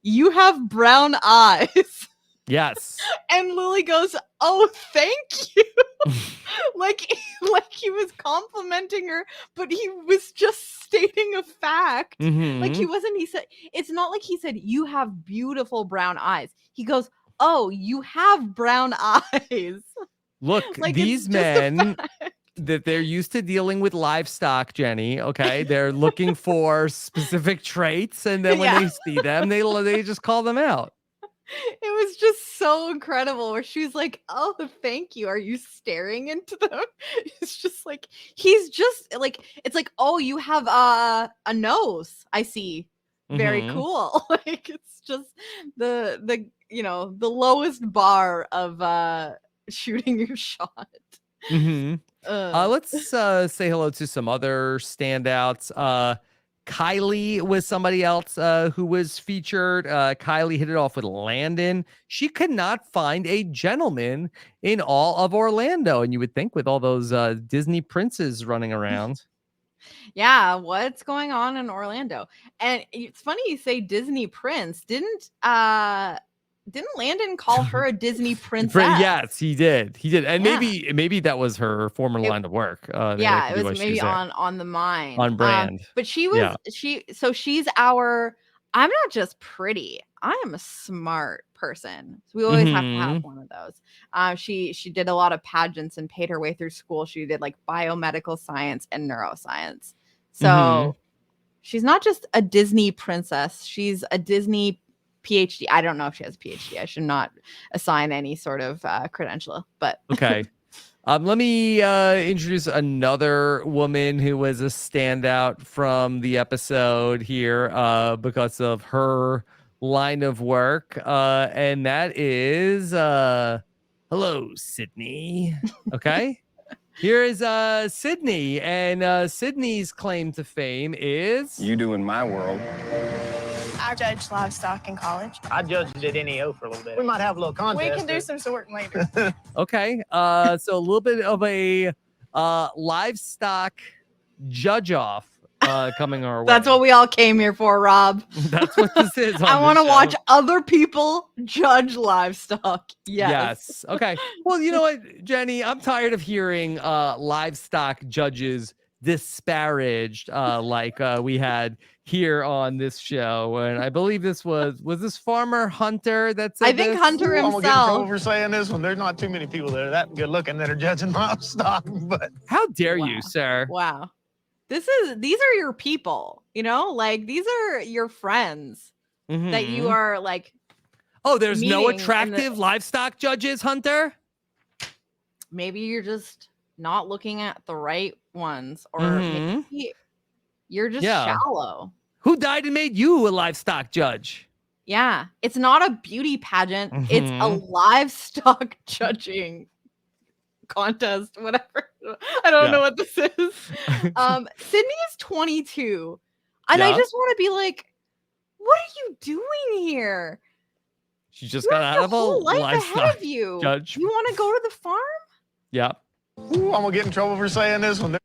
"You have brown eyes." Yes. And Lily goes, "Oh, thank you." like he was complimenting her, but he was just stating a fact. Like he said, it's not like he said, "You have beautiful brown eyes." He goes, "Oh, you have brown eyes." Look, Like, these it's just a men fact. that they're used to dealing with livestock, Jenny. Okay, they're looking for specific traits, and then when Yeah. they see them, they just call them out. It was just so incredible where she's like, "Oh, thank you. Are you staring into them?" It's just like he's just like it's like, "Oh, you have a nose. I see. Very Mhm. cool." Like it's just the the lowest bar of shooting your shot. Mhm. Uh, Let's say hello to some other standouts. Kylie was somebody else who was featured. Kylie hit it off with Landon. She could not find a gentleman in all of Orlando, and you would think with all those Disney princes running around. yeah, what's going on in Orlando? And it's funny you say Disney prince. Didn't Landon call her a Disney princess? Yes, he did. He did, and Yeah. maybe that was her former It- line of work. That Yeah, could it be was why she maybe there. on the mind. On brand. But she Yeah. was she's our I'm not just pretty. I am a smart person. So we always have to have Mhm. one of those. She did a lot of pageants and paid her way through school. She did like biomedical science and neuroscience. So Mhm. she's not just a Disney princess. She's a Disney PhD. I don't know if she has a PhD. I should not assign any sort of credential, but Okay. Let me introduce another woman who was a standout from the episode here because of her line of work. And that is hello, Sydney. Okay. Here is Sydney. And Sydney's claim to fame is You do in my world. I judged livestock in college. I judged at NEO for a little bit. We might have a little contest. We can do some sorting later. okay. So a little bit of a livestock judge off coming our way. that's what we all came here for, Rob. That's what this is. I want to watch other people judge livestock. Yes. Okay. Well, you know what, Jenny? I'm tired of hearing livestock judges disparaged like we had here on this show. And I believe this was this Farmer Hunter that said I think this? Hunter I'm gonna get in trouble himself. for saying this one. There's not too many people that are that good looking that are judging livestock, but How dare Wow. you, sir? Wow. These are your people, like these are your friends that you Mhm. are like Oh, there's no meeting in the- attractive livestock judges, Hunter? maybe you're just not looking at the right ones or Mhm. maybe you're just Yeah. shallow. Who died and made you a livestock judge? Yeah, it's not a beauty pageant. It's a Mhm. livestock judging contest, whatever. I don't Yeah. know what this is. Sydney is 22. And I Yeah. just want to be like, what are you doing here? She just You got have out your of a whole life livestock ahead of you. judge. You want to go to the farm? Yeah. ooh, I'm gonna get in trouble for saying this one.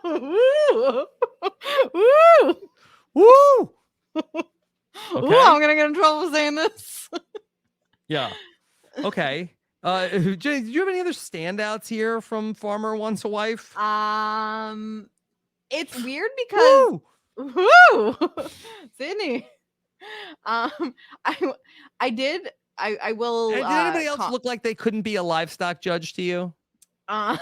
Woo! Woo! Woo! Ooh, I'm gonna get in trouble for saying this. Yeah. Okay. Jenny, did you have any other standouts here from Farmer Wants a Wife? It's weird because Woo! woo, Sydney. I will. And did anybody else com- look like they couldn't be a livestock judge to you? um,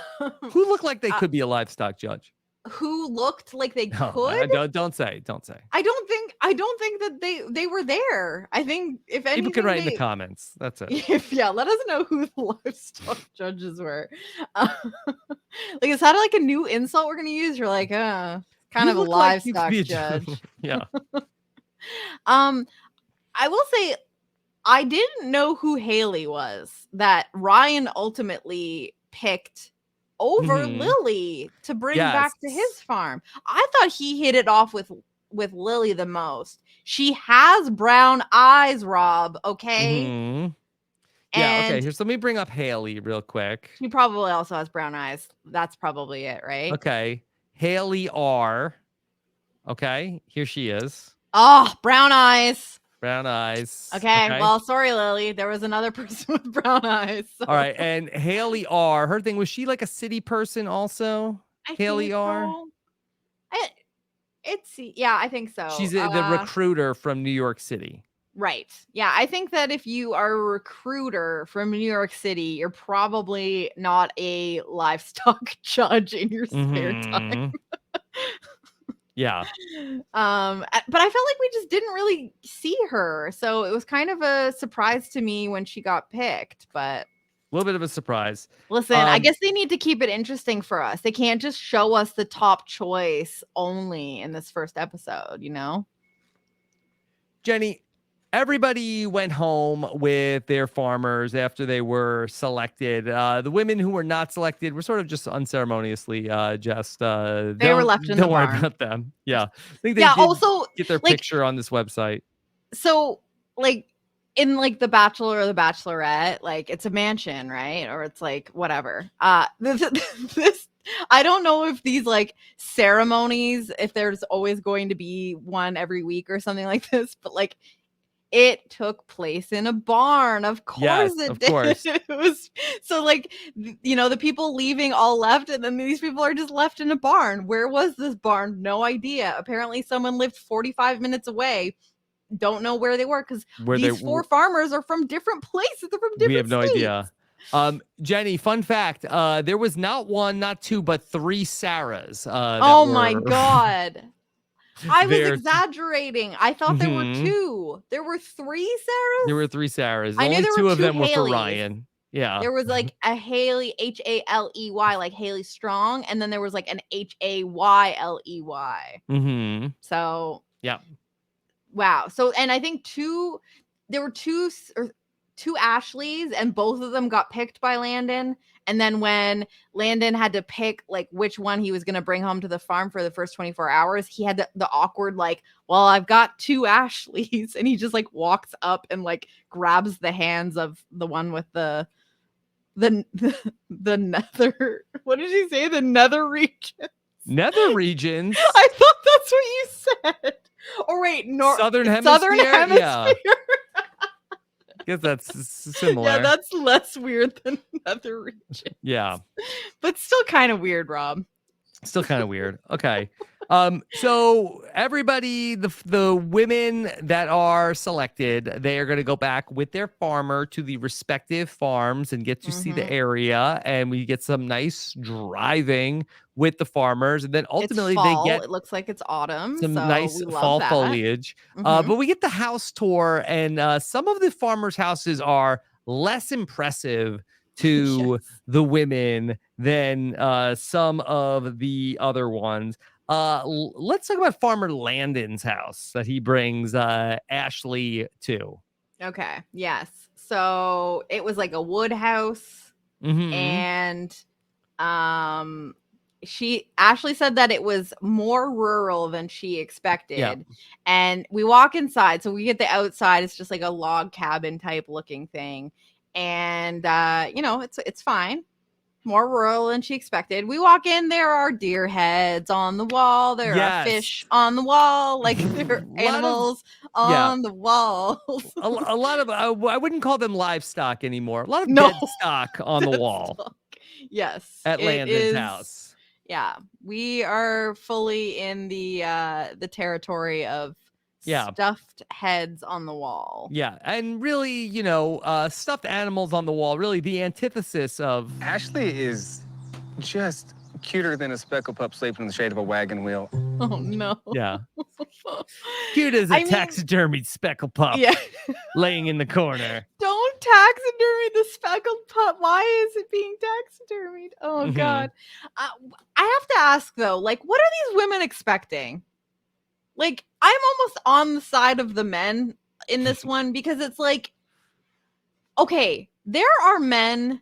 Who looked like they could be a livestock judge? who looked like they No, could? don't say. I don't think that they were there. I think if anything, People can write in the comments. That's it. Let us know who the livestock judges were. Like, is that like a new insult we're gonna use? You're like, kind You of a look like you could livestock be a judge. Yeah. I will say I didn't know who Haley was that Ryan ultimately picked over Mhm. Lily to bring back to Yes. his farm. I thought he hit it off with Lily the most. She has brown eyes, Rob, okay? Mhm. Yeah, okay. And Here's let me bring up Haley real quick. she probably also has brown eyes. That's probably it, right? Okay. Haley R. Okay, here she is. Oh, brown eyes. Brown eyes. Okay. Well, sorry, Lily. There was another person with brown eyes. So. All right. And Haley R. Her thing was she like a city person also? Haley R. So. I think so. She's the recruiter from New York City. Right. Yeah. I think that if you are a recruiter from New York City, you're probably not a livestock judge in your spare time. Yeah. But I felt like we just didn't really see her. So it was kind of a surprise to me when she got picked. But A little bit of a surprise. listen, I guess they need to keep it interesting for us. They can't just show us the top choice only in this first episode, you know? Jenny, everybody went home with their farmers after they were selected. The women who were not selected were sort of just unceremoniously just They were left in the don't worry barn. about them. Yeah. I think they Yeah, did also, get their like, picture on this website. so like in like The Bachelor or The Bachelorette, like it's a mansion, right? Or it's like whatever. This I don't know if these like ceremonies, if there's always going to be one every week or something like this, but like it took place in a barn. Of course Yes, it of did. course. It was so like you know, the people leaving all left, and then these people are just left in a barn. Where was this barn? No idea. Apparently someone lived 45 minutes away. Don't know where they were because these 4 farmers are from different places. They're from different We have no states. idea. Jenny, fun fact, there was not 1, not 2, but 3 Sarahs. Oh my God. I was there. exaggerating. I thought there were Mhm. 2. There were 3 Sarahs? There were 3 Sarahs. I knew Only there 2 were of 2 them were for Haleys. Ryan. Yeah. There was like a Haley, Haley, like Haley Strong, and then there was like an Hayley. Mm-hmm. So yeah. Wow. So, and I think there were two Ashleys, and both of them got picked by Landon. And then when Landon had to pick like which one he was going to bring home to the farm for the first 24 hours, he had the awkward like, well, I've got 2 Ashleys, and he just like walks up and like grabs the hands of the one with the nether. What did he say? The nether region. Nether regions. I thought that's what you said. Oh wait, Southern Hemisphere. Yeah. I guess that's similar. Yeah, that's less weird than nether region. Yeah. But still kind of weird, Rob. Still kind of weird. Okay. So everybody, the women that are selected, they are going to go back with their farmer to the respective farms and get to see the area, and we get some nice driving with the farmers, and then ultimately it's fall. they get it looks like it's autumn, some so nice we love fall that. foliage. But we get the house tour, and some of the farmers' houses are less impressive to the women than some of the other ones. Let's talk about Farmer Landon's house that he brings Ashley to. Okay. Yes. So it was like a wood house, and Ashley said that it was more rural than she expected. Yeah. And we walk inside, so we get the outside. It's just like a log cabin type looking thing, and you know, it's fine. More rural than she expected. We walk in, there are deer heads on the wall. There are fish on the wall. Like there are animals on the walls. a lot of, I wouldn't call them livestock anymore. A lot of dead stock on the wall. Yes. At Landon's house. Yeah. We are fully in the territory of stuffed heads on the wall. Yeah. And really, you know, stuffed animals on the wall, really the antithesis of... Ashley is just cuter than a speckled pup sleeping in the shade of a wagon wheel. Oh, no. Yeah. Cute as a taxidermied speckled pup laying in the corner. Don't taxidermy the speckled pup. Why is it being taxidermied? Oh, God. I have to ask, though, like, what are these women expecting? Like, I'm almost on the side of the men in this one, because it's like, okay, there are men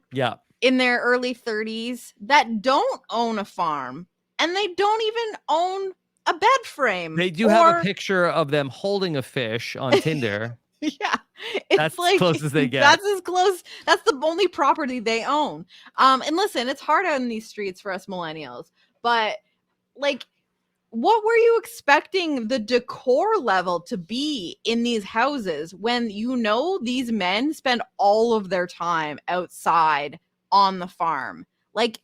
in their early 30s that don't own a farm, and they don't even own a bed frame. They do have a picture of them holding a fish on Tinder. Yeah. That's like, as close as they get. That's as close. That's the only property they own. And listen, it's hard out in these streets for us millennials, but like, what were you expecting the decor level to be in these houses when you know these men spend all of their time outside on the farm? Like,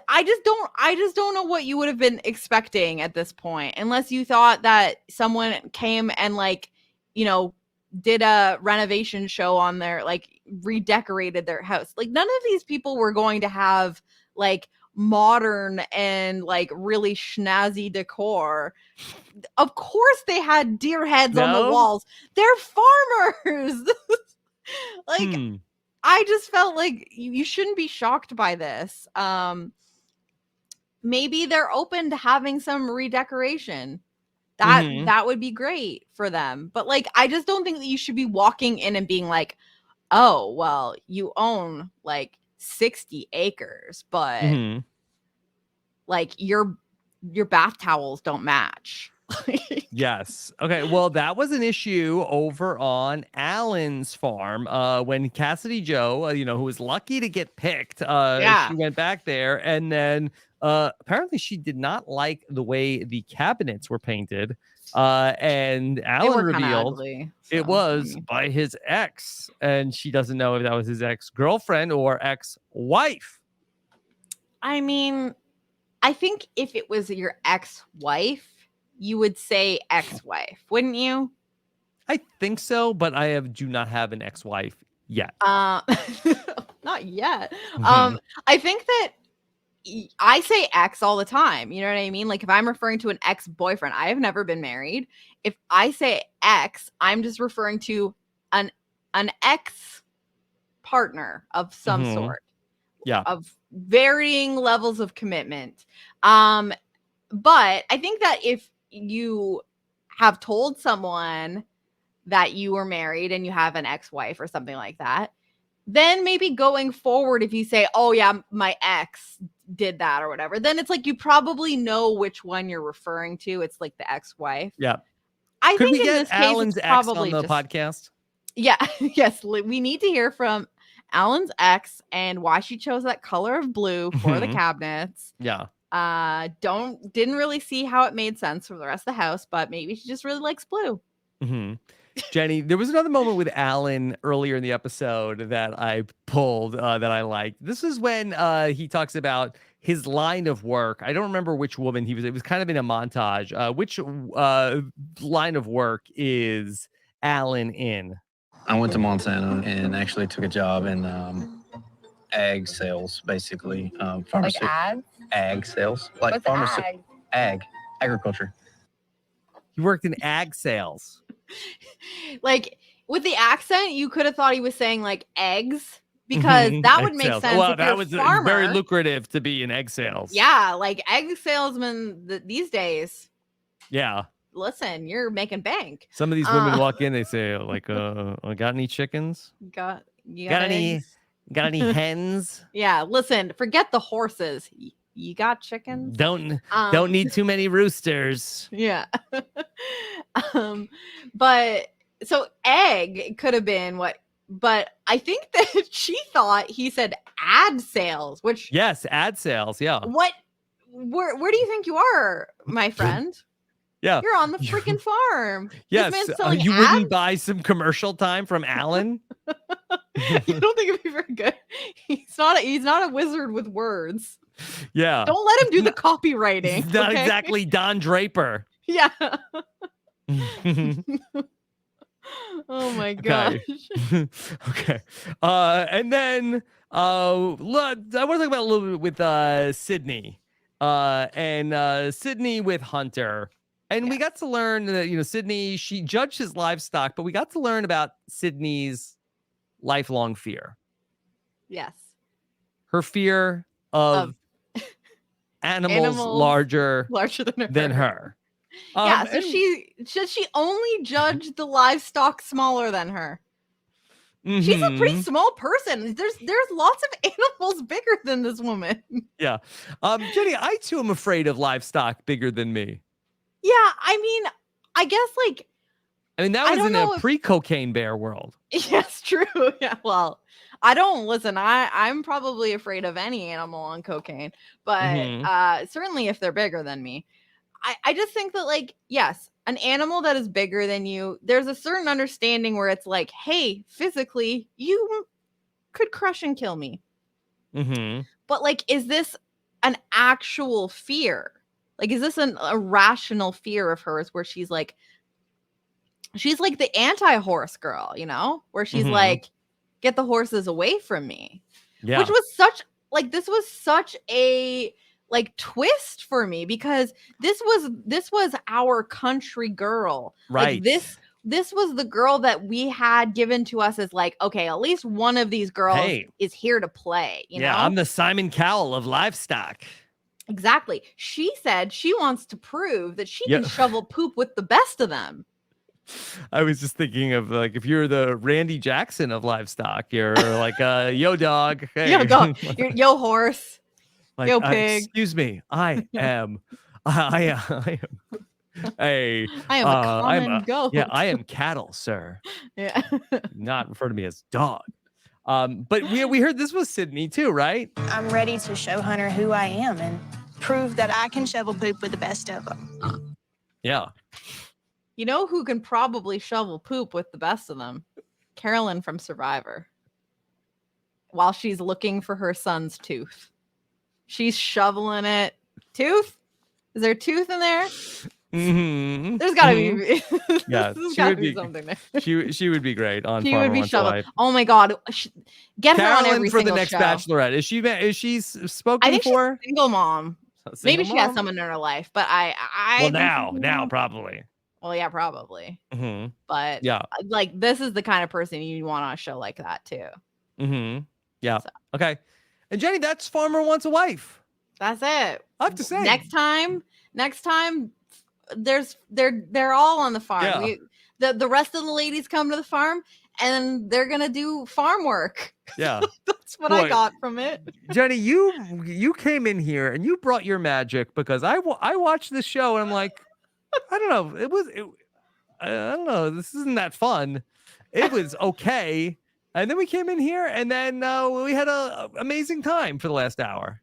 I just don't know what you would have been expecting at this point, unless you thought that someone came and like, you know, did a renovation show on their, like, redecorated their house. Like, none of these people were going to have like modern and like really schnazzy decor. Of course they had deer heads on the walls. They're farmers. Like, I just felt like you shouldn't be shocked by this. Maybe they're open to having some redecoration. That would be great for them. But like, I just don't think that you should be walking in and being like, oh, well, you own like 60 acres, but like your bath towels don't match. Yes. Okay. Well, that was an issue over on Alan's farm when Cassidy Joe, who was lucky to get picked. She went back there, and then apparently she did not like the way the cabinets were painted. And Alan revealed it was by his ex, and she doesn't know if that was his ex-girlfriend or ex-wife. I mean, I think if it was your ex-wife, you would say ex-wife, wouldn't you? I think so, but I do not have an ex-wife yet. Not yet. I think that I say ex all the time. You know what I mean? Like, if I'm referring to an ex-boyfriend, I have never been married. If I say ex, I'm just referring to an ex-partner of some sort. Yeah. Of varying levels of commitment. But I think that if you have told someone that you were married and you have an ex-wife or something like that, then maybe going forward, if you say, oh yeah, my ex did that or whatever, then it's like you probably know which one you're referring to. It's like the ex-wife. Yeah. I Could think we in get this case, Alan's it's ex probably on the podcast? Yeah. Yes. We need to hear from Alan's ex and why she chose that color of blue for the cabinets. Yeah. Didn't really see how it made sense for the rest of the house, but maybe she just really likes blue. Jenny, there was another moment with Alan earlier in the episode that I pulled that I liked. This is when he talks about his line of work. I don't remember which woman he was. It was kind of in a montage. Which line of work is Alan in? I went to Montana and actually took a job in ag sales, basically. Like ag? Ag sales. Like what's ag? Ag. Agriculture. He worked in ag sales. Like, with the accent, you could have thought he was saying like eggs, because that would make sense. Well, if that you're was a farmer. very lucrative to be in egg sales. Yeah, like egg salesmen these days. Yeah. Listen, you're making bank. Some of these women walk in, they say, like, got any chickens? Got any hens? Yeah, listen, forget the horses. You got chickens? Don't need too many roosters. Yeah. But so egg could have been what, but I think that she thought he said ad sales, which yes, ad sales. Yeah. Where do you think you are, my friend? Yeah. You're on the freaking farm. Yes. You ads? wouldn't buy some commercial time from Alan? You don't think it'd be very good? He's not a wizard with words. Yeah. Don't let him do the copywriting. He's not exactly Don Draper. Yeah. Oh my gosh. Okay. And then I want to talk about a little bit with Sydney. And Sydney with Hunter. And we got to learn that, Sydney, she judged his livestock, but we got to learn about Sydney's lifelong fear. Yes. Her fear of animals larger than her. Yeah, so she only judged the livestock smaller than her. She's a pretty small person. There's lots of animals bigger than this woman. Yeah. Jenny, I too am afraid of livestock bigger than me. Yeah, I mean, I guess that was in a pre-cocaine bear world. Yes, true. Yeah, well, I don't listen. I'm probably afraid of any animal on cocaine, but certainly if they're bigger than me. I just think that, yes, an animal that is bigger than you, there's a certain understanding where it's like, hey, physically, you could crush and kill me. But is this an actual fear? Like, is this a rational fear of hers where she's like the anti-horse girl, you know, where she's like, get the horses away from me. Yeah. Which was this was such a like twist for me, because this was our country girl. Right. Like this was the girl that we had given to us as like, okay, at least one of these girls is here to play, you know? I'm the Simon Cowell of livestock. Exactly. She said she wants to prove that she can shovel poop with the best of them. I was just thinking of like, if you're the Randy Jackson of livestock, you're like yo dog, hey. Yo dog, yo horse, like, yo pig. Excuse me, I am a common goat. Yeah, I am cattle, sir. Yeah. Not refer to me as dog. But we heard this was Sydney too, right? I'm ready to show Hunter who I am and prove that I can shovel poop with the best of them. Yeah. You know who can probably shovel poop with the best of them? Carolyn from Survivor. While she's looking for her son's tooth. She's shoveling it. Tooth? Is there a tooth in there? Mm-hmm. There's got to be. Yeah, there's got to be something there. She would be great on. She Farmer would be Wants a shoveling. Wife. Oh my God, get Carolyn her on every for the single next show. Bachelorette. Is she spoken I think for? She's a single mom. Maybe she has someone in her life, but I well now probably. Well, yeah, probably. Mm-hmm. But yeah, like this is the kind of person you want on a show like that too. Mm-hmm. Yeah. So. Okay. And Jenny, that's Farmer Wants a Wife. That's it. I have to say. Next time, they're all on the farm. Yeah. The rest of the ladies come to the farm and they're gonna do farm work. Yeah. That's what I got from it. Jenny, you came in here and you brought your magic, because I watched this show and I'm like, I don't know. I don't know. This isn't that fun. It was okay. And then we came in here and then we had an amazing time for the last hour.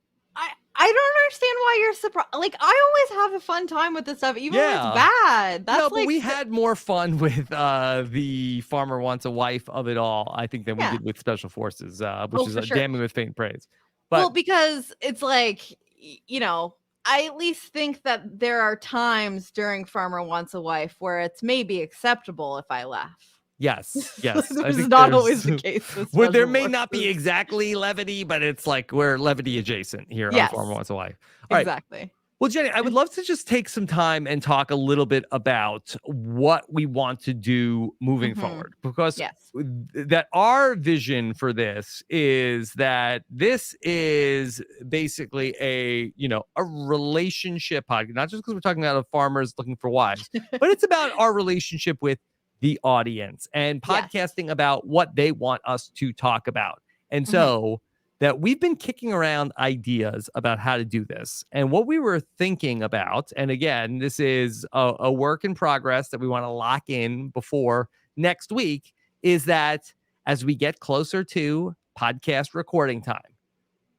I don't understand why you're surprised. Like, I always have a fun time with this stuff, even when it's bad. That's but we had more fun with the Farmer Wants a Wife of it all, I think, than we did with Special Forces, which is damning with faint praise. But, well, because it's like, you know, I at least think that there are times during Farmer Wants a Wife where it's maybe acceptable if I laugh. Yes. This is not always the case. Where there may not be exactly levity, but it's like we're levity adjacent here on Farmer Wants a Wife. All exactly. Right. Well, Jenny, I would love to just take some time and talk a little bit about what we want to do moving forward, because that our vision for this is that this is basically a relationship podcast, not just because we're talking about farmers looking for wives, but it's about our relationship with the audience and podcasting about what they want us to talk about. And so that we've been kicking around ideas about how to do this. And what we were thinking about, and again, this is a work in progress that we want to lock in before next week, is that as we get closer to podcast recording time,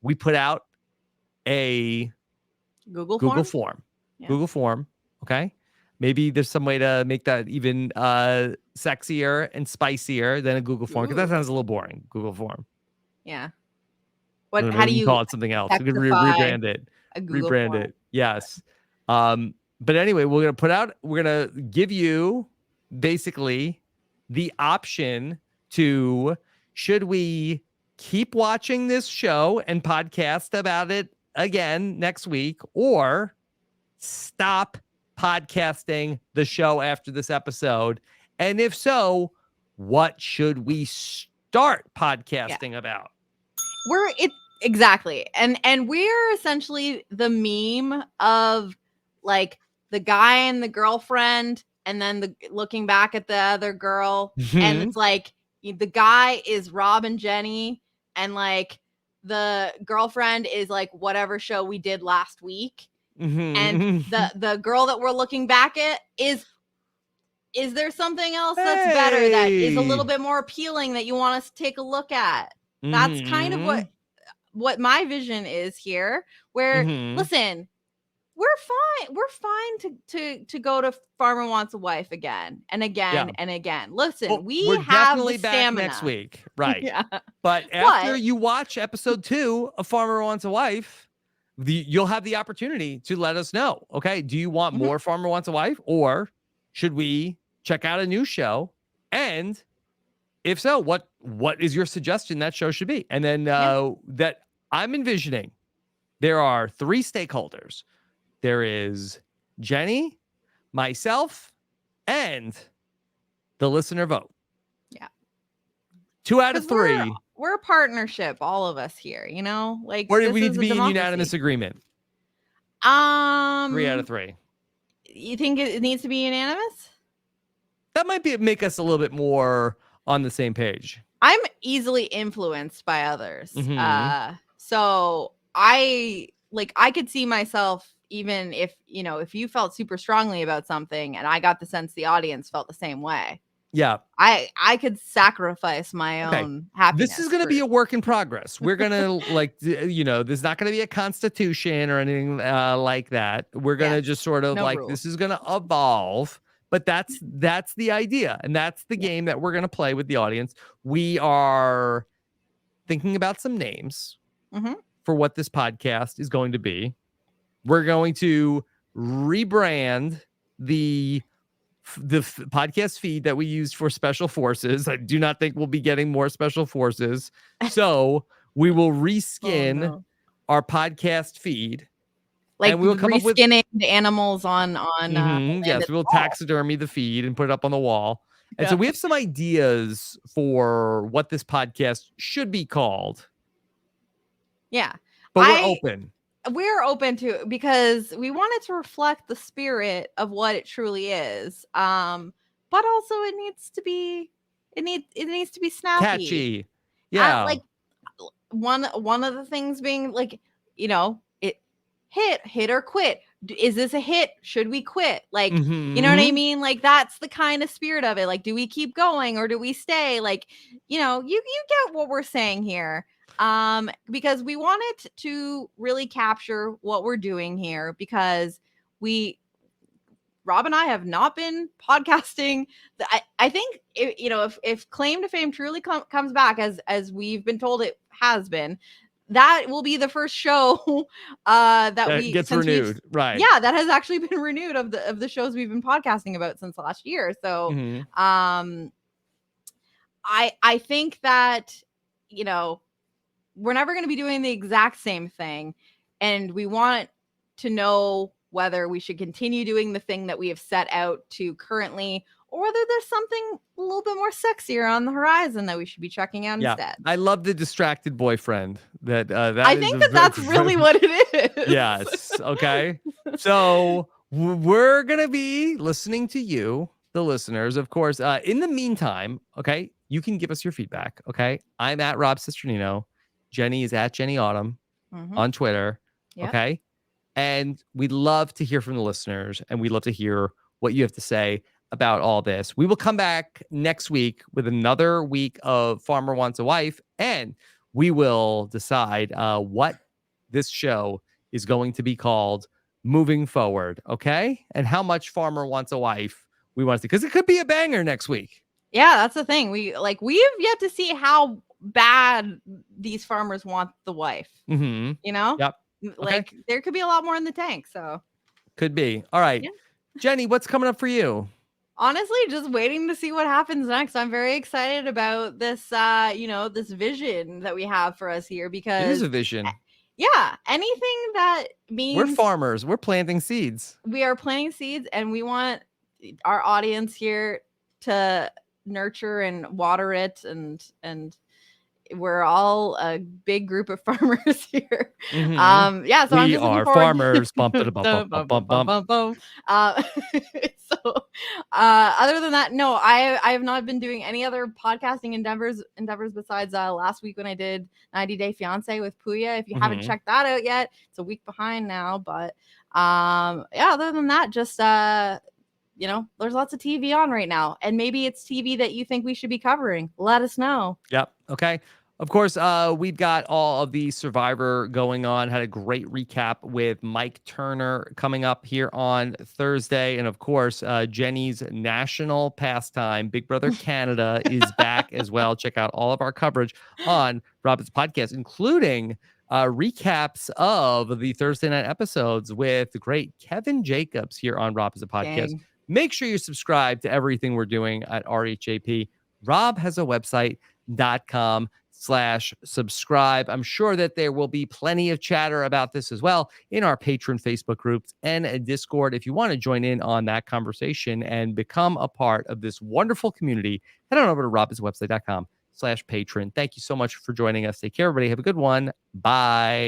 we put out a Google form. Yeah. Google form. Okay. Maybe there's some way to make that even sexier and spicier than a Google form, because that sounds a little boring. Google form. Yeah. How do you call it something else? We could rebrand it. Rebrand it. Yes. But anyway, we're gonna give you basically the option to, should we keep watching this show and podcast about it again next week, or stop podcasting the show after this episode? And if so, what should we start podcasting about? Exactly. And we're essentially the meme of like the guy and the girlfriend, and then looking back at the other girl, and it's like the guy is Rob and Jenny, and like the girlfriend is like whatever show we did last week. And the girl that we're looking back at is there something else that's better, that is a little bit more appealing, that you want us to take a look at? That's kind of what my vision is here, where listen, we're fine to go to Farmer Wants a Wife again and again and again. Listen, we're have the stamina. Back next week, right? But after you watch episode 2 of Farmer Wants a Wife, you'll have the opportunity to let us know. Okay, do you want more Farmer Wants a Wife, or should we check out a new show? And if so, what is your suggestion that show should be? And then that I'm envisioning, there are 3 stakeholders. There is Jenny, myself, and the listener vote. Yeah. 2 out of 3. We're a partnership, all of us here, like Or do we need to be in unanimous agreement? 3 out of 3. You think it needs to be unanimous? That might make us a little bit more on the same page. I'm easily influenced by others. Mhm. So I could see myself, even if you felt super strongly about something and I got the sense the audience felt the same way. Yeah. I could sacrifice my own happiness. This is going to be a work in progress. We're going to there's not going to be a constitution or anything like that. We're going to just sort of rules. This is going to evolve, but that's the idea. And that's the game that we're going to play with the audience. We are thinking about some names for what this podcast is going to be. We're going to rebrand the podcast feed that we used for Special Forces. I do not think we'll be getting more Special Forces. So we will reskin our podcast feed. And we will come up with the animals on yes, we will taxidermy the feed and put it up on the wall. And so we have some ideas for what this podcast should be called. Yeah. But we're open. We're open to it because we want it to reflect the spirit of what it truly is. But also it needs to be snappy. Catchy. Yeah. Like one of the things being like, it hit or quit. Is this a hit? Should we quit? Like, you know what I mean? Like, that's the kind of spirit of it. Like, do we keep going or do we stay? Like, you get what we're saying here. Because we want it to really capture what we're doing here, because Rob and I have not been podcasting. I think if Claim to Fame truly comes back as we've been told it has been, that will be the first show that gets renewed, right? Yeah, that has actually been renewed of the shows we've been podcasting about since last year. So I think that we're never going to be doing the exact same thing, and we want to know whether we should continue doing the thing that we have set out to currently, or whether there's something a little bit more sexier on the horizon that we should be checking out instead. I love the distracted boyfriend. I think that's really what it is. Yes. Okay. So we're going to be listening to you, the listeners, of course. In the meantime, okay, you can give us your feedback. Okay. I'm at Rob Cesternino. Jenny is at Jenny Autumn on Twitter. Yep. Okay. And we'd love to hear from the listeners, and we'd love to hear what you have to say about all this. We will come back next week with another week of Farmer Wants a Wife, and we will decide what this show is going to be called moving forward. Okay. And how much Farmer Wants a Wife we want to see, because it could be a banger next week. Yeah, that's the thing. We have yet to see how bad these farmers want the wife. Yep. Like there could be a lot more in the tank. So could be. All right. Yeah. Jenny, what's coming up for you? Honestly, just waiting to see what happens next. I'm very excited about this this vision that we have for us here, because it is a vision. Yeah, anything that means we're farmers, we're planting seeds. We are planting seeds, and we want our audience here to nurture and water it, and we're all a big group of farmers here. So we I'm just are farmers. Bump, bump, bump, bump, bump. So other than that, no, I have not been doing any other podcasting endeavors besides last week when I did 90 Day Fiance with Puya. If you haven't checked that out yet, it's a week behind now, but other than that, just there's lots of TV on right now, and maybe it's TV that you think we should be covering. Let us know. Yep. Okay. Of course, we've got all of the Survivor going on. Had a great recap with Mike Turner coming up here on Thursday. And of course, Jenny's national pastime, Big Brother Canada, is back as well. Check out all of our coverage on Robin's podcast, including recaps of the Thursday night episodes with the great Kevin Jacobs here on Rob as a Podcast. Dang. Make sure you subscribe to everything we're doing at RHAP. Rob has a website.com/subscribe. I'm sure that there will be plenty of chatter about this as well in our patron Facebook groups and Discord. If you want to join in on that conversation and become a part of this wonderful community, head on over to robhasawebsite.com/patron. Thank you so much for joining us. Take care, everybody. Have a good one. Bye.